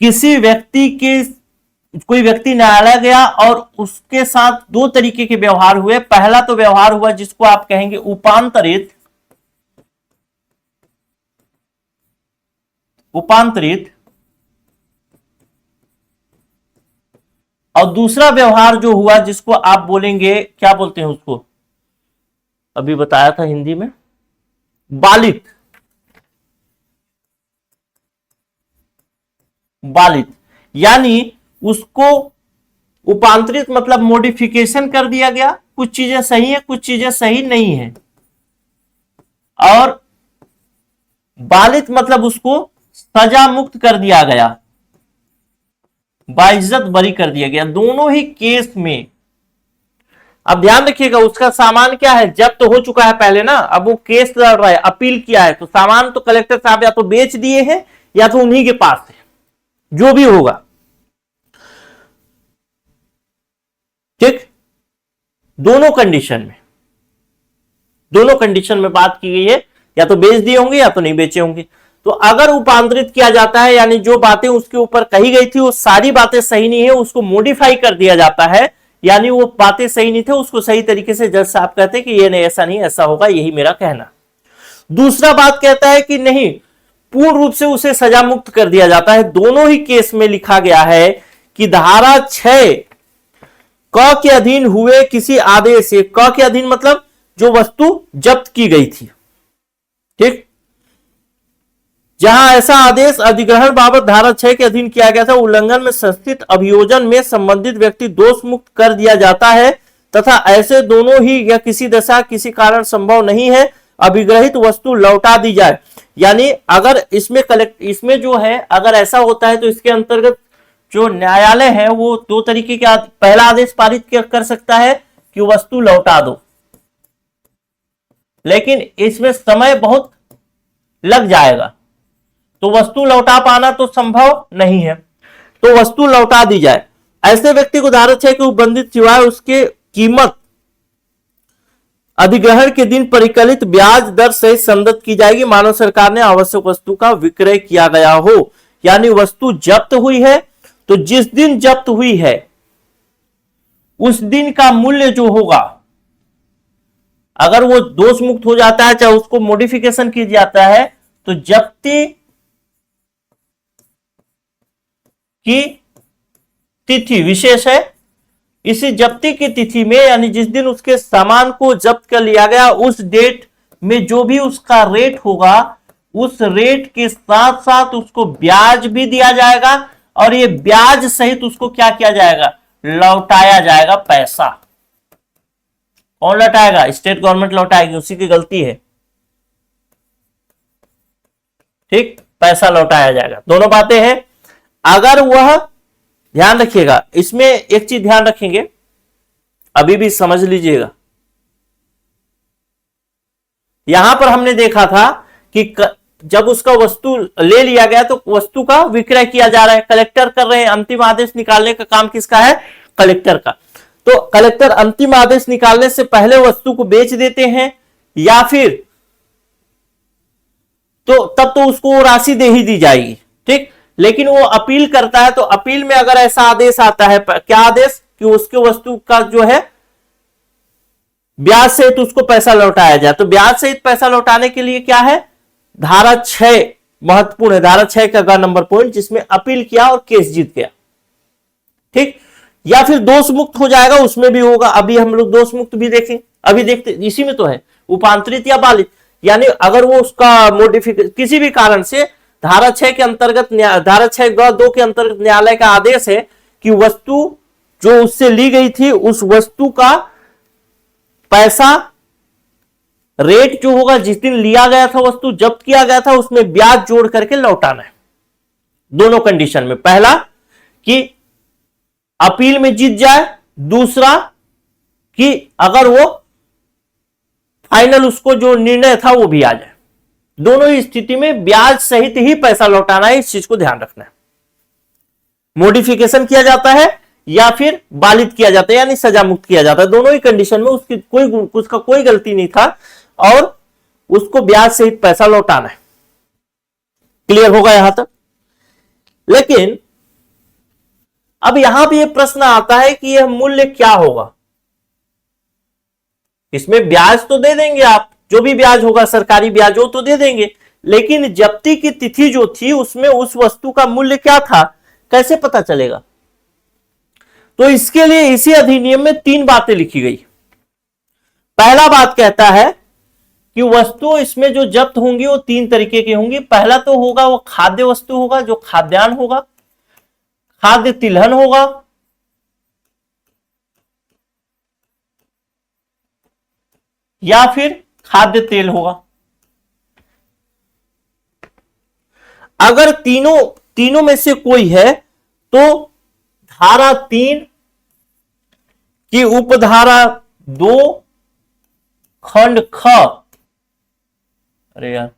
किसी व्यक्ति के कोई व्यक्ति न्यायालय गया और उसके साथ दो तरीके के व्यवहार हुए। पहला तो व्यवहार हुआ जिसको आप कहेंगे उपांतरित, और दूसरा व्यवहार जो हुआ जिसको आप बोलेंगे, क्या बोलते हैं उसको, अभी बताया था हिंदी में, बालित। यानी उसको उपांतरित मतलब मॉडिफिकेशन कर दिया गया, कुछ चीजें सही है कुछ चीजें सही नहीं है। और बालित मतलब उसको सजा मुक्त कर दिया गया, बाइज्जत बरी कर दिया गया। दोनों ही केस में अब ध्यान रखिएगा उसका सामान क्या है, जब्त तो हो चुका है पहले ना, अब वो केस लड़ रहा है, अपील किया है, तो सामान तो कलेक्टर साहब या तो बेच दिए हैं या तो उन्हीं के पास है, जो भी होगा। ठीक, दोनों कंडीशन में बात की गई है, या तो बेच दिए होंगे या तो नहीं बेचे होंगे। तो अगर रूपांतरित किया जाता है यानी जो बातें उसके ऊपर कही गई थी वो सारी बातें सही नहीं है, उसको मॉडिफाई कर दिया जाता है, यानी वो बातें सही नहीं थे उसको सही तरीके से जज साहब कहते हैं कि ये नहीं ऐसा नहीं ऐसा होगा, यही मेरा कहना। दूसरा बात कहता है कि नहीं, पूर्ण रूप से उसे सजा मुक्त कर दिया जाता है। दोनों ही केस में लिखा गया है कि धारा 6 क के अधीन हुए किसी आदेश से, क के अधीन मतलब जो वस्तु जब्त की गई थी, ठीक, जहां ऐसा आदेश अधिग्रहण बाबत धारा 6 के अधीन किया गया था, उल्लंघन में संस्थित अभियोजन में संबंधित व्यक्ति दोष मुक्त कर दिया जाता है तथा ऐसे दोनों ही या किसी दशा किसी कारण संभव नहीं है अभिग्रहित वस्तु लौटा दी जाए। यानी अगर इसमें जो है अगर ऐसा होता है तो इसके अंतर्गत जो न्यायालय है वो दो तरीके के पहला आदेश पारित कर सकता है कि वस्तु लौटा दो, लेकिन इसमें समय बहुत लग जाएगा तो वस्तु लौटा पाना तो संभव नहीं है, तो वस्तु लौटा दी जाए। ऐसे व्यक्ति को धारा 6 के उपबंधित सिवाय उसके कीमत अधिग्रहण के दिन परिकलित ब्याज दर से संदत की जाएगी मानव सरकार ने आवश्यक वस्तु का विक्रय किया गया हो। यानी वस्तु जब्त हुई है तो जिस दिन जब्त हुई है उस दिन का मूल्य जो होगा, अगर वो दोष मुक्त हो जाता है चाहे उसको मॉडिफिकेशन किया जाता है, तो जब्ती की तिथि विशेष है। इसी जब्ती की तिथि में यानी जिस दिन उसके सामान को जब्त कर लिया गया उस डेट में जो भी उसका रेट होगा उस रेट के साथ साथ उसको ब्याज भी दिया जाएगा और ये ब्याज सहित उसको क्या किया जाएगा, लौटाया जाएगा। पैसा कौन लौटाएगा, स्टेट गवर्नमेंट लौटाएगी, उसी की गलती है, ठीक, पैसा लौटाया जाएगा। दोनों बातें हैं। अगर वह ध्यान रखिएगा, इसमें एक चीज ध्यान रखेंगे, अभी भी समझ लीजिएगा। यहां पर हमने देखा था कि जब उसका वस्तु ले लिया गया तो वस्तु का विक्रय किया जा रहा है, कलेक्टर कर रहे हैं, अंतिम आदेश निकालने का काम किसका है, कलेक्टर का। तो कलेक्टर अंतिम आदेश निकालने से पहले वस्तु को बेच देते हैं, या फिर तो तब तो उसको राशि दे ही दी जाएगी, ठीक। लेकिन वो अपील करता है, तो अपील में अगर ऐसा आदेश आता है, क्या आदेश, कि उसके वस्तु का जो है ब्याज सहित उसको पैसा लौटाया जाए। तो ब्याज सहित पैसा लौटाने के लिए क्या है, धारा 6 महत्वपूर्ण है, धारा 6 का ग नंबर पॉइंट, जिसमें अपील किया और केस जीत गया, ठीक। या फिर दोष मुक्त हो जाएगा, उसमें भी होगा। अभी हम लोग दोष मुक्त भी देखें, अभी देखते, इसी में तो है, उपांतरित या बालित, यानी अगर वो उसका मोडिफिकेशन किसी भी कारण से, धारा 6 के अंतर्गत, धारा 6 ग 2 के अंतर्गत न्यायालय का आदेश है कि वस्तु जो उससे ली गई थी, उस वस्तु का पैसा रेट जो होगा, जिस दिन लिया गया था, वस्तु जब्त किया गया था, उसमें ब्याज जोड़ करके लौटाना है। दोनों कंडीशन में, पहला कि अपील में जीत जाए, दूसरा कि अगर वो फाइनल उसको जो निर्णय था वो भी आ जाए। दोनों ही स्थिति में ब्याज सहित ही पैसा लौटाना है, इस चीज को ध्यान रखना है। मॉडिफिकेशन किया जाता है या फिर बालित किया जाता है, यानी सजा मुक्त किया जाता है। दोनों ही कंडीशन में उसका कोई गलती नहीं था और उसको ब्याज सहित पैसा लौटाना है। क्लियर होगा यहां तक। लेकिन अब यहां भी यह प्रश्न आता है कि यह मूल्य क्या होगा। इसमें ब्याज तो दे देंगे आप, जो भी ब्याज होगा सरकारी ब्याज हो तो दे देंगे, लेकिन जब्ती की तिथि जो थी उसमें उस वस्तु का मूल्य क्या था, कैसे पता चलेगा। तो इसके लिए इसी अधिनियम में 3 बातें लिखी गई। पहला बात कहता है कि वस्तु इसमें जो जब्त होंगी वो 3 तरीके की होंगी। पहला तो होगा वो खाद्य वस्तु होगा, जो खाद्यान्न होगा, खाद्य तिलहन होगा, या फिर खाद्य तेल होगा। अगर तीनों में से कोई है तो धारा 3 की उपधारा 2 खंड ख, अरे यार,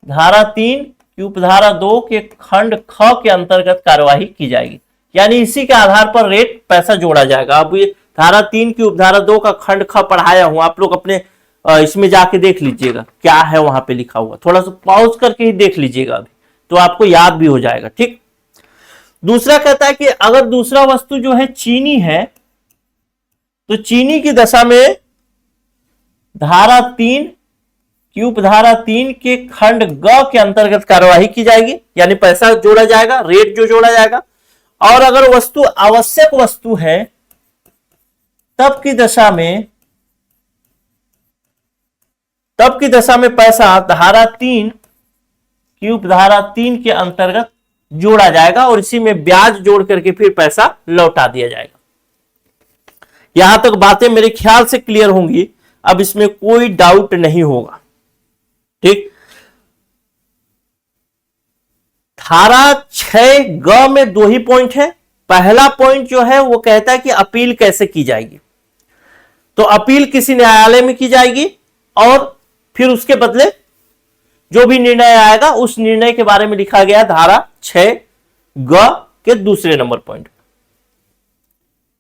धारा 3 की उपधारा 2 के खंड ख के अंतर्गत कार्यवाही की जाएगी, यानी इसी के आधार पर रेट पैसा जोड़ा जाएगा। अब ये धारा 3 की उपधारा 2 का खंड ख पढ़ाया हूं, आप लोग अपने इसमें जाके देख लीजिएगा क्या है वहां पे लिखा हुआ, थोड़ा सा पॉज करके ही देख लीजिएगा अभी, तो आपको याद भी हो जाएगा, ठीक। दूसरा कहता है कि अगर दूसरा वस्तु जो है चीनी है, तो चीनी की दशा में धारा 3 की उपधारा 3 के खंड ग के अंतर्गत कार्यवाही की जाएगी, यानी पैसा जोड़ा जाएगा, रेट जो जोड़ा जाएगा। और अगर वस्तु आवश्यक वस्तु है तब की दशा में पैसा धारा 3 की उपधारा 3 के अंतर्गत जोड़ा जाएगा और इसी में ब्याज जोड़ करके फिर पैसा लौटा दिया जाएगा। यहां तक बातें मेरे ख्याल से क्लियर होंगी, अब इसमें कोई डाउट नहीं होगा, ठीक। धारा 6 ग में 2 ही पॉइंट है। पहला पॉइंट जो है वो कहता है कि अपील कैसे की जाएगी, तो अपील किसी न्यायालय में की जाएगी और फिर उसके बदले जो भी निर्णय आएगा उस निर्णय के बारे में लिखा गया धारा 6 ग के दूसरे नंबर पॉइंट।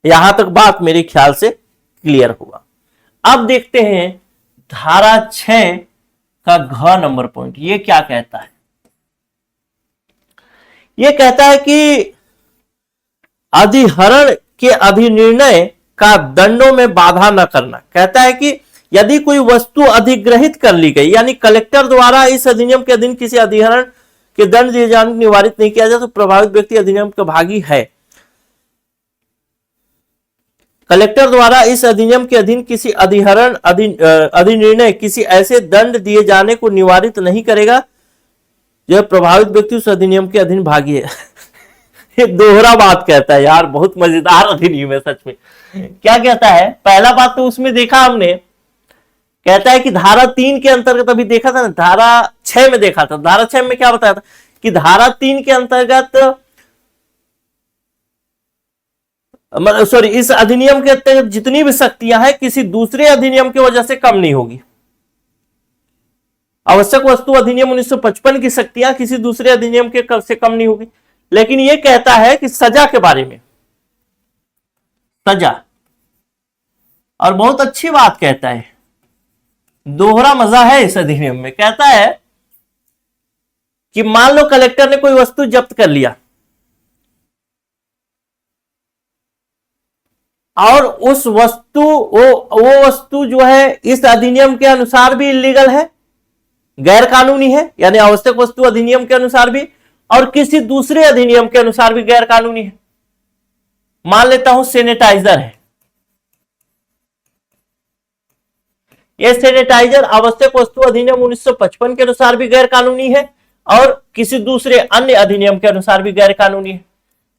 यहां तक बात मेरे ख्याल से क्लियर हुआ। अब देखते हैं धारा 6 का घ नंबर पॉइंट, ये क्या कहता है। ये कहता है कि अधिहरण के अधिनिर्णय का दंडों में बाधा न करना। कहता है कि यदि कोई वस्तु अधिग्रहित कर ली गई, यानी कलेक्टर द्वारा इस अधिनियम के अधीन किसी अधिहरण के दंड दिए जाने को निवारित नहीं किया जाए तो प्रभावित व्यक्ति अधिनियम का भागी है। कलेक्टर द्वारा इस अधिनियम के अधीन किसी अधिहरण अधिनिर्णय किसी ऐसे दंड दिए जाने को निवारित नहीं करेगा जो प्रभावित व्यक्ति उस अधिनियम के अधीन भागी है। ये दोहरा बात कहता है यार, बहुत मजेदार अधिनियम है सच में। क्या कहता है, पहला बात तो उसमें देखा हमने, कहता है कि धारा 3 के अंतर्गत, अभी देखा था ना, धारा 6 में देखा था, धारा 6 में क्या बताया था कि धारा 3 के अंतर्गत इस अधिनियम के अंतर्गत जितनी भी शक्तियां हैं किसी दूसरे अधिनियम की वजह से कम नहीं होगी। आवश्यक वस्तु अधिनियम 1955 की शक्तियां किसी दूसरे अधिनियम के से कम नहीं होगी। लेकिन यह कहता है कि सजा के बारे में, सजा। और बहुत अच्छी बात कहता है, दोहरा मजा है इस अधिनियम में। कहता है कि मान लो कलेक्टर ने कोई वस्तु जब्त कर लिया और उस वस्तु वो वस्तु जो है इस अधिनियम के अनुसार भी इलीगल है, गैर कानूनी है, यानी आवश्यक वस्तु अधिनियम के अनुसार भी और किसी दूसरे अधिनियम के अनुसार भी गैर कानूनी है। मान लेता हूं सैनिटाइजर है, यह सैनिटाइजर आवश्यक वस्तु अधिनियम 1955 के अनुसार भी गैर कानूनी है और किसी दूसरे अन्य अधिनियम के अनुसार भी गैर कानूनी है।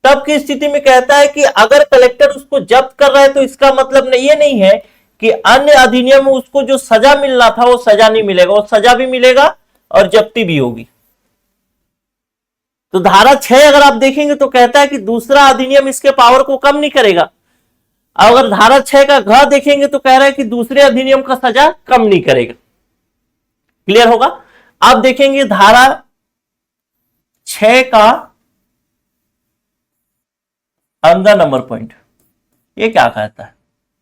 तब की स्थिति में कहता है कि अगर कलेक्टर उसको जब्त कर रहा है तो इसका मतलब ये नहीं है कि अन्य अधिनियम में उसको जो सजा मिलना था वो सजा नहीं मिलेगा, वो सजा भी मिलेगा और जब्ती भी होगी। तो धारा 6 अगर आप देखेंगे तो कहता है कि दूसरा अधिनियम इसके पावर को कम नहीं करेगा। अगर धारा 6 का घ देखेंगे तो कह रहा है कि दूसरे अधिनियम का सजा कम नहीं करेगा। क्लियर होगा? आप देखेंगे धारा 6 का अंदर नंबर पॉइंट, ये क्या कहता है?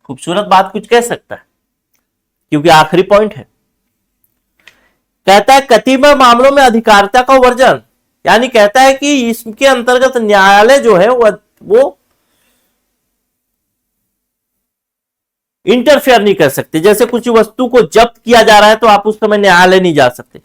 खूबसूरत बात कुछ कह सकता है क्योंकि आखिरी पॉइंट है। कहता है कतिपय मामलों में अधिकारिता का वर्जन, यानी कहता है कि इसके अंतर्गत न्यायालय जो है वो इंटरफेयर नहीं कर सकते। जैसे कुछ वस्तु को जब्त किया जा रहा है तो आप उस समय न्यायालय नहीं जा सकते।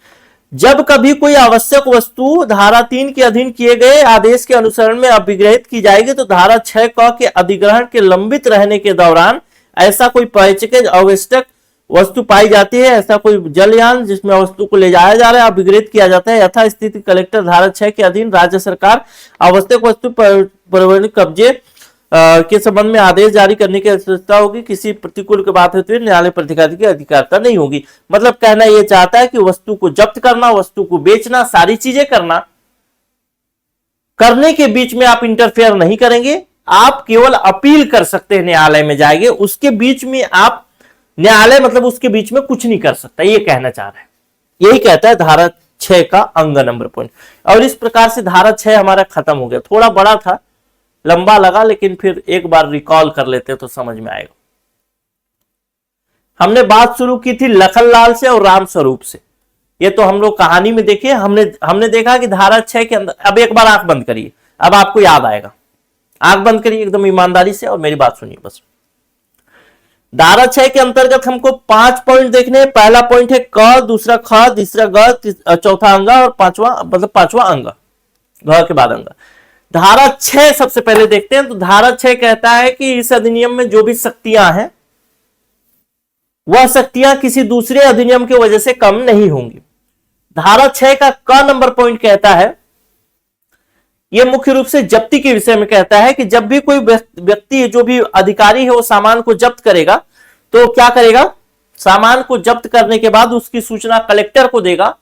जब कभी कोई आवश्यक वस्तु धारा 3 के अधीन किए गए आदेश के अनुसरण में अभिग्रहित की जाएगी तो धारा 6 क के अधिग्रहण के लंबित रहने के दौरान ऐसा कोई पैचकेज आवश्यक वस्तु पाई जाती है, ऐसा कोई जलयान जिसमें वस्तु को ले जाया जा रहा है अभिग्रहित किया जाता है, यथा स्थिति कलेक्टर धारा 6 के अधीन राज्य सरकार आवश्यक वस्तु पर कब्जे के संबंध में आदेश जारी करने की आवश्यकता होगी। किसी प्रतिकूल के बात होते हुए न्यायालय प्रतिकारी की अधिकारिता नहीं होगी। मतलब कहना यह चाहता है कि वस्तु को जब्त करना, वस्तु को बेचना, सारी चीजें करने के बीच में आप इंटरफेयर नहीं करेंगे। आप केवल अपील कर सकते हैं, न्यायालय में जाएंगे, उसके बीच में आप न्यायालय मतलब उसके बीच में कुछ नहीं कर सकता, ये कहना चाह रहा है। यही कहता है धारा 6 का अंग नंबर पॉइंट। और इस प्रकार से धारा 6 हमारा खत्म हो गया। थोड़ा बड़ा था, लंबा लगा, लेकिन फिर एक बार रिकॉल कर लेते तो समझ में आएगा। हमने बात शुरू की थी लखनलाल से और राम स्वरूप से। ये तो हम लोग कहानी में देखे, हमने देखा कि धारा 6 के अंदर, अब एक बार आंख बंद करिए, अब आपको याद आएगा। आंख बंद करिए एकदम ईमानदारी से और मेरी बात सुनिए बस। धारा 6 के अंतर्गत हमको 5 पॉइंट देखने हैं। पहला पॉइंट है क, दूसरा ख, तीसरा ग, चौथा अंगा और पांचवा अंग, घ के बाद अंग। धारा 6 सबसे पहले देखते हैं। तो धारा 6 कहता है कि इस अधिनियम में जो भी शक्तियां हैं वह शक्तियां किसी दूसरे अधिनियम की वजह से कम नहीं होंगी। धारा 6 का क नंबर पॉइंट कहता है, यह मुख्य रूप से जब्ती के विषय में कहता है कि जब भी कोई व्यक्ति, जो भी अधिकारी है, वो सामान को जब्त करेगा तो क्या करेगा? सामान को जब्त करने के बाद उसकी सूचना कलेक्टर को देगा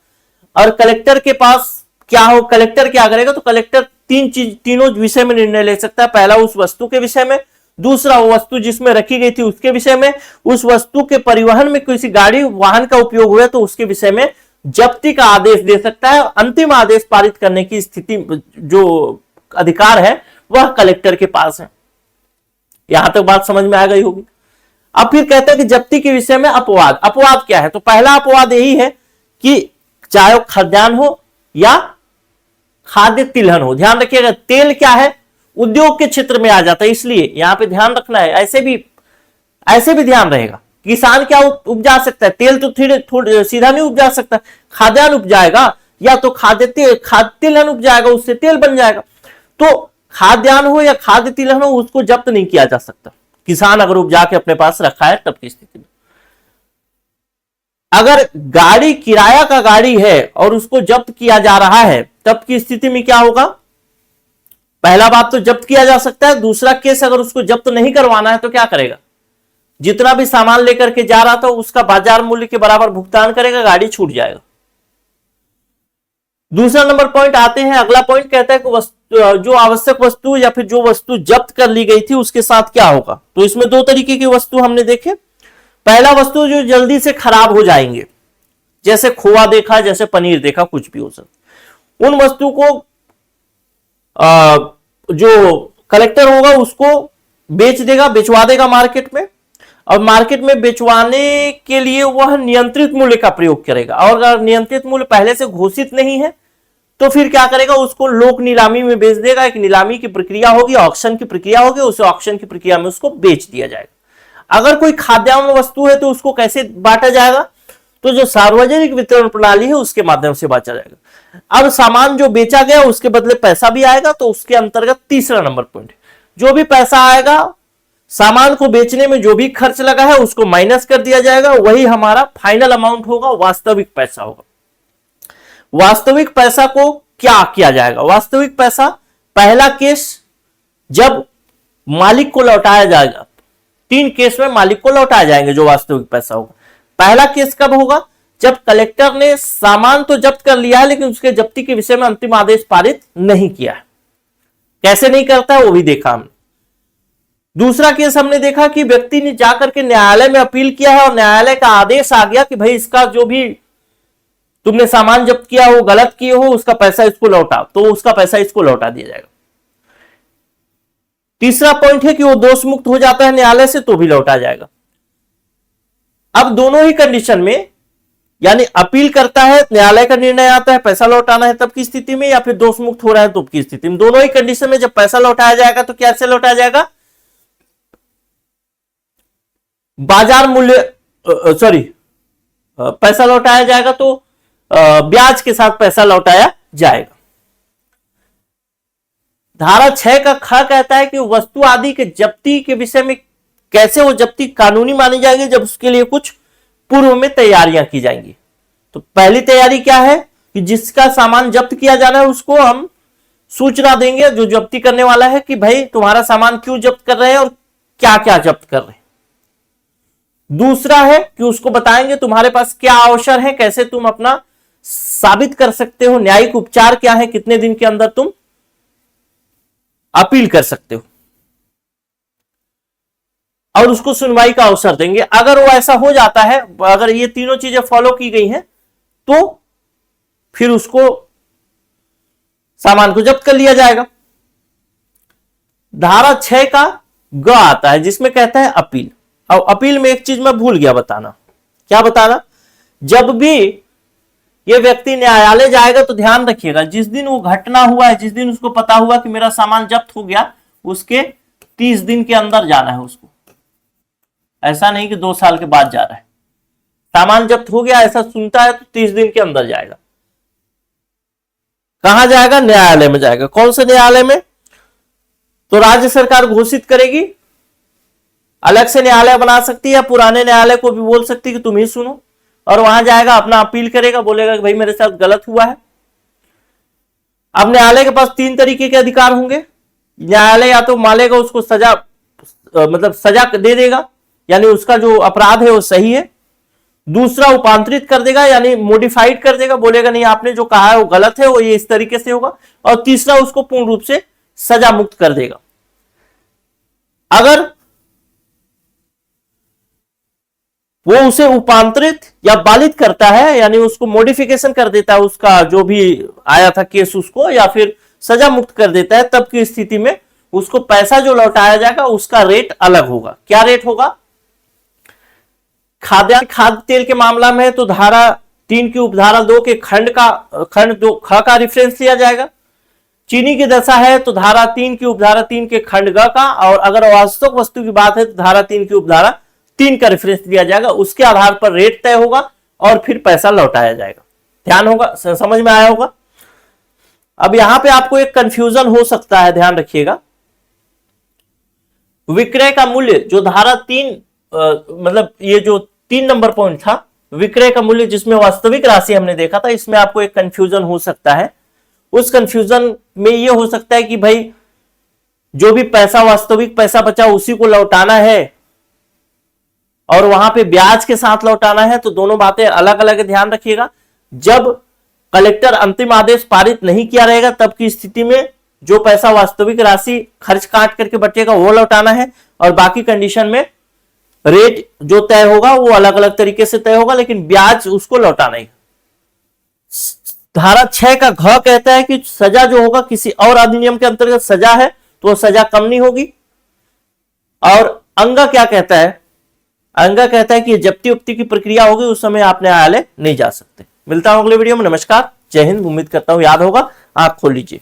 और कलेक्टर के पास क्या हो, कलेक्टर क्या करेगा? तो कलेक्टर तीनों विषय में निर्णय ले सकता है। पहला उस वस्तु के विषय में, दूसरा वो वस्तु जिसमें रखी गई थी उसके विषय में, उस वस्तु के परिवहन में किसी गाड़ी वाहन का उपयोग हुआ तो उसके विषय में जब्ती का आदेश दे सकता है। अंतिम आदेश पारित करने की स्थिति, जो अधिकार है, वह कलेक्टर के पास है। यहां तक बात समझ में आ गई होगी। अब फिर कहते हैं कि जब्ती के विषय में अपवाद। अपवाद क्या है? तो पहला अपवाद यही है कि चाहे वो खाद्यान्न हो या खाद्य तिलहन हो। ध्यान रखिएगा, तेल क्या है? उद्योग के क्षेत्र में आ जाता है, इसलिए यहां पे ध्यान रखना है। ऐसे भी ध्यान रहेगा। किसान क्या उपजा सकता है? तेल तो थोड़े सीधा नहीं उपजा सकता, खाद्यान्न उपजाएगा या तो खाद्य तिलहन उपजाएगा, उससे तेल बन जाएगा। तो खाद्यान्न हो या खाद्य तिलहन हो, उसको जब्त नहीं किया जा सकता। किसान अगर उपजा के अपने पास रखा है तब की स्थिति में। अगर गाड़ी किराया का गाड़ी है और उसको जब्त किया जा रहा है तब की स्थिति में क्या होगा? पहला बात तो जब्त किया जा सकता है। दूसरा केस, अगर उसको जब्त नहीं करवाना है तो क्या करेगा? जितना भी सामान लेकर के जा रहा था उसका बाजार मूल्य के बराबर भुगतान करेगा, गाड़ी छूट जाएगा। दूसरा नंबर पॉइंट आते हैं। अगला पॉइंट कहता है कि जो आवश्यक वस्तु या फिर जो वस्तु जब्त कर ली गई थी उसके साथ क्या होगा। तो इसमें दो तरीके की वस्तु हमने देखे। पहला वस्तु जो जल्दी से खराब हो जाएंगे, जैसे खोआ देखा, जैसे पनीर देखा, कुछ भी हो सकता। उन वस्तु को जो कलेक्टर होगा उसको बेच देगा, बेचवा देगा मार्केट में, और मार्केट में बेचवाने के लिए वह नियंत्रित मूल्य का प्रयोग करेगा। और अगर नियंत्रित मूल्य पहले से घोषित नहीं है तो फिर क्या करेगा, उसको लोक नीलामी में बेच देगा। एक नीलामी की प्रक्रिया होगी, ऑक्शन की प्रक्रिया होगी, उस ऑक्शन की प्रक्रिया में उसको बेच दिया जाएगा। अगर कोई खाद्यान्न वस्तु है तो उसको कैसे बांटा जाएगा, तो जो सार्वजनिक वितरण प्रणाली है उसके माध्यम से बांटा जाएगा। अब सामान जो बेचा गया उसके बदले पैसा भी आएगा, तो उसके अंतर्गत तीसरा नंबर पॉइंट, जो भी पैसा आएगा सामान को बेचने में जो भी खर्च लगा है उसको माइनस कर दिया जाएगा, वही हमारा फाइनल अमाउंट होगा, वास्तविक पैसा होगा। वास्तविक पैसा को क्या किया जाएगा, वास्तविक पैसा पहला केस जब मालिक को लौटाया जाएगा, 3 केस में मालिक को लौटाए जाएंगे जो वास्तविक पैसा होगा। पहला केस कब होगा, जब कलेक्टर ने सामान तो जब्त कर लिया है लेकिन उसके जब्ती के विषय में अंतिम आदेश पारित नहीं किया है। कैसे नहीं करता है वो भी देखा हमने। दूसरा केस हमने देखा कि व्यक्ति ने जाकर के न्यायालय में अपील किया है और न्यायालय का आदेश आ गया कि भाई इसका जो भी तुमने सामान जब्त किया हो, गलत किए हो, उसका पैसा इसको लौटा, तो उसका पैसा इसको लौटा दिया जाएगा। तीसरा पॉइंट है कि वो दोष मुक्त हो जाता है न्यायालय से तो भी लौटा जाएगा। अब दोनों ही कंडीशन में, यानी अपील करता है, न्यायालय का निर्णय आता है, पैसा लौटाना है तब की स्थिति में, या फिर दोष मुक्त हो रहा है तब की स्थिति में, दोनों ही कंडीशन में जब पैसा लौटाया जाएगा तो कैसे लौटाया जाएगा, बाजार मूल्य पैसा लौटाया जाएगा तो ब्याज के साथ पैसा लौटाया जाएगा। धारा 6 का ख कहता है कि वस्तु आदि के जब्ती के विषय में कैसे वो जब्ती कानूनी मानी जाएगी, जब उसके लिए कुछ पूर्व में तैयारियां की जाएंगी। तो पहली तैयारी क्या है कि जिसका सामान जब्त किया जाना है उसको हम सूचना देंगे, जो जब्ती करने वाला है, कि भाई तुम्हारा सामान क्यों जब्त कर रहे हैं और क्या क्या जब्त कर रहे हैं। दूसरा है कि उसको बताएंगे तुम्हारे पास क्या अवसर है, कैसे तुम अपना साबित कर सकते हो, न्यायिक उपचार क्या है, कितने दिन के अंदर तुम अपील कर सकते हो, और उसको सुनवाई का अवसर देंगे। अगर वो ऐसा हो जाता है, अगर ये तीनों चीजें फॉलो की गई हैं, तो फिर उसको सामान को जब्त कर लिया जाएगा। धारा 6 का ग आता है जिसमें कहता है अपील। अब अपील में एक चीज मैं भूल गया बताना, क्या बताना, जब भी ये व्यक्ति न्यायालय जाएगा तो ध्यान रखिएगा, जिस दिन वो घटना हुआ है, जिस दिन उसको पता हुआ कि मेरा सामान जब्त हो गया, उसके 30 दिन के अंदर जाना है उसको। ऐसा नहीं कि 2 साल के बाद जा रहा है। सामान जब्त हो गया ऐसा सुनता है तो 30 दिन के अंदर जाएगा। कहां जाएगा, न्यायालय में जाएगा। कौन से न्यायालय में, तो राज्य सरकार घोषित करेगी, अलग से न्यायालय बना सकती है, या पुराने न्यायालय को भी बोल सकती है कि तुम ही सुनो, और वहां जाएगा अपना अपील करेगा, बोलेगा कि भाई मेरे साथ गलत हुआ है। अब न्यायालय के पास 3 तरीके के अधिकार होंगे। न्यायालय या तो मानेगा उसको सजा, मतलब सजा दे देगा, यानी उसका जो अपराध है वो सही है। दूसरा उपांतरित कर देगा, यानी मॉडिफाइड कर देगा, बोलेगा नहीं आपने जो कहा है वो गलत है, वो ये इस तरीके से होगा। और तीसरा उसको पूर्ण रूप से सजा मुक्त कर देगा। अगर वो उसे उपांतरित या बालित करता है, यानी उसको मॉडिफिकेशन कर देता है, उसका जो भी आया था केस उसको, या फिर सजा मुक्त कर देता है, तब की स्थिति में उसको पैसा जो लौटाया जाएगा उसका रेट अलग होगा। क्या रेट होगा, खाद्य तेल के मामला में तो धारा 3 की उपधारा 2 के खंड 2 ख का रेफरेंस लिया जाएगा। चीनी की दशा है तो धारा 3 की उपधारा 3 के खंड ग का, और अगर वास्तविक वस्तु की बात है तो धारा 3 की उपधारा 3 का रेफरेंस दिया जाएगा। उसके आधार पर रेट तय होगा और फिर पैसा लौटाया जाएगा। ध्यान होगा, समझ में आया होगा। अब यहां पे आपको एक कंफ्यूजन हो सकता है, ध्यान रखिएगा। विक्रय का मूल्य जो धारा 3 मतलब ये जो 3 नंबर पॉइंट था, विक्रय का मूल्य जिसमें वास्तविक राशि हमने देखा था, इसमें आपको एक कंफ्यूजन हो सकता है। उस कंफ्यूजन में ये हो सकता है कि भाई जो भी पैसा वास्तविक पैसा बचा उसी को लौटाना है और वहां पे ब्याज के साथ लौटाना है, तो दोनों बातें अलग अलग, ध्यान रखिएगा। जब कलेक्टर अंतिम आदेश पारित नहीं किया रहेगा तब की स्थिति में जो पैसा वास्तविक राशि खर्च काट करके बचेगा वो लौटाना है, और बाकी कंडीशन में रेट जो तय होगा वो अलग अलग तरीके से तय होगा, लेकिन ब्याज उसको लौटाना है। धारा 6 का घ कहता है कि सजा जो होगा किसी और अधिनियम के अंतर्गत सजा है तो सजा कम नहीं होगी। और अंगा क्या कहता है? अंगा कहता है कि जब्ती उक्ति की प्रक्रिया होगी उस समय आप न्यायालय नहीं जा सकते। मिलता हूं अगले वीडियो में। नमस्कार, जय हिंद। उम्मीद करता हूं याद होगा। आप खोल लीजिए।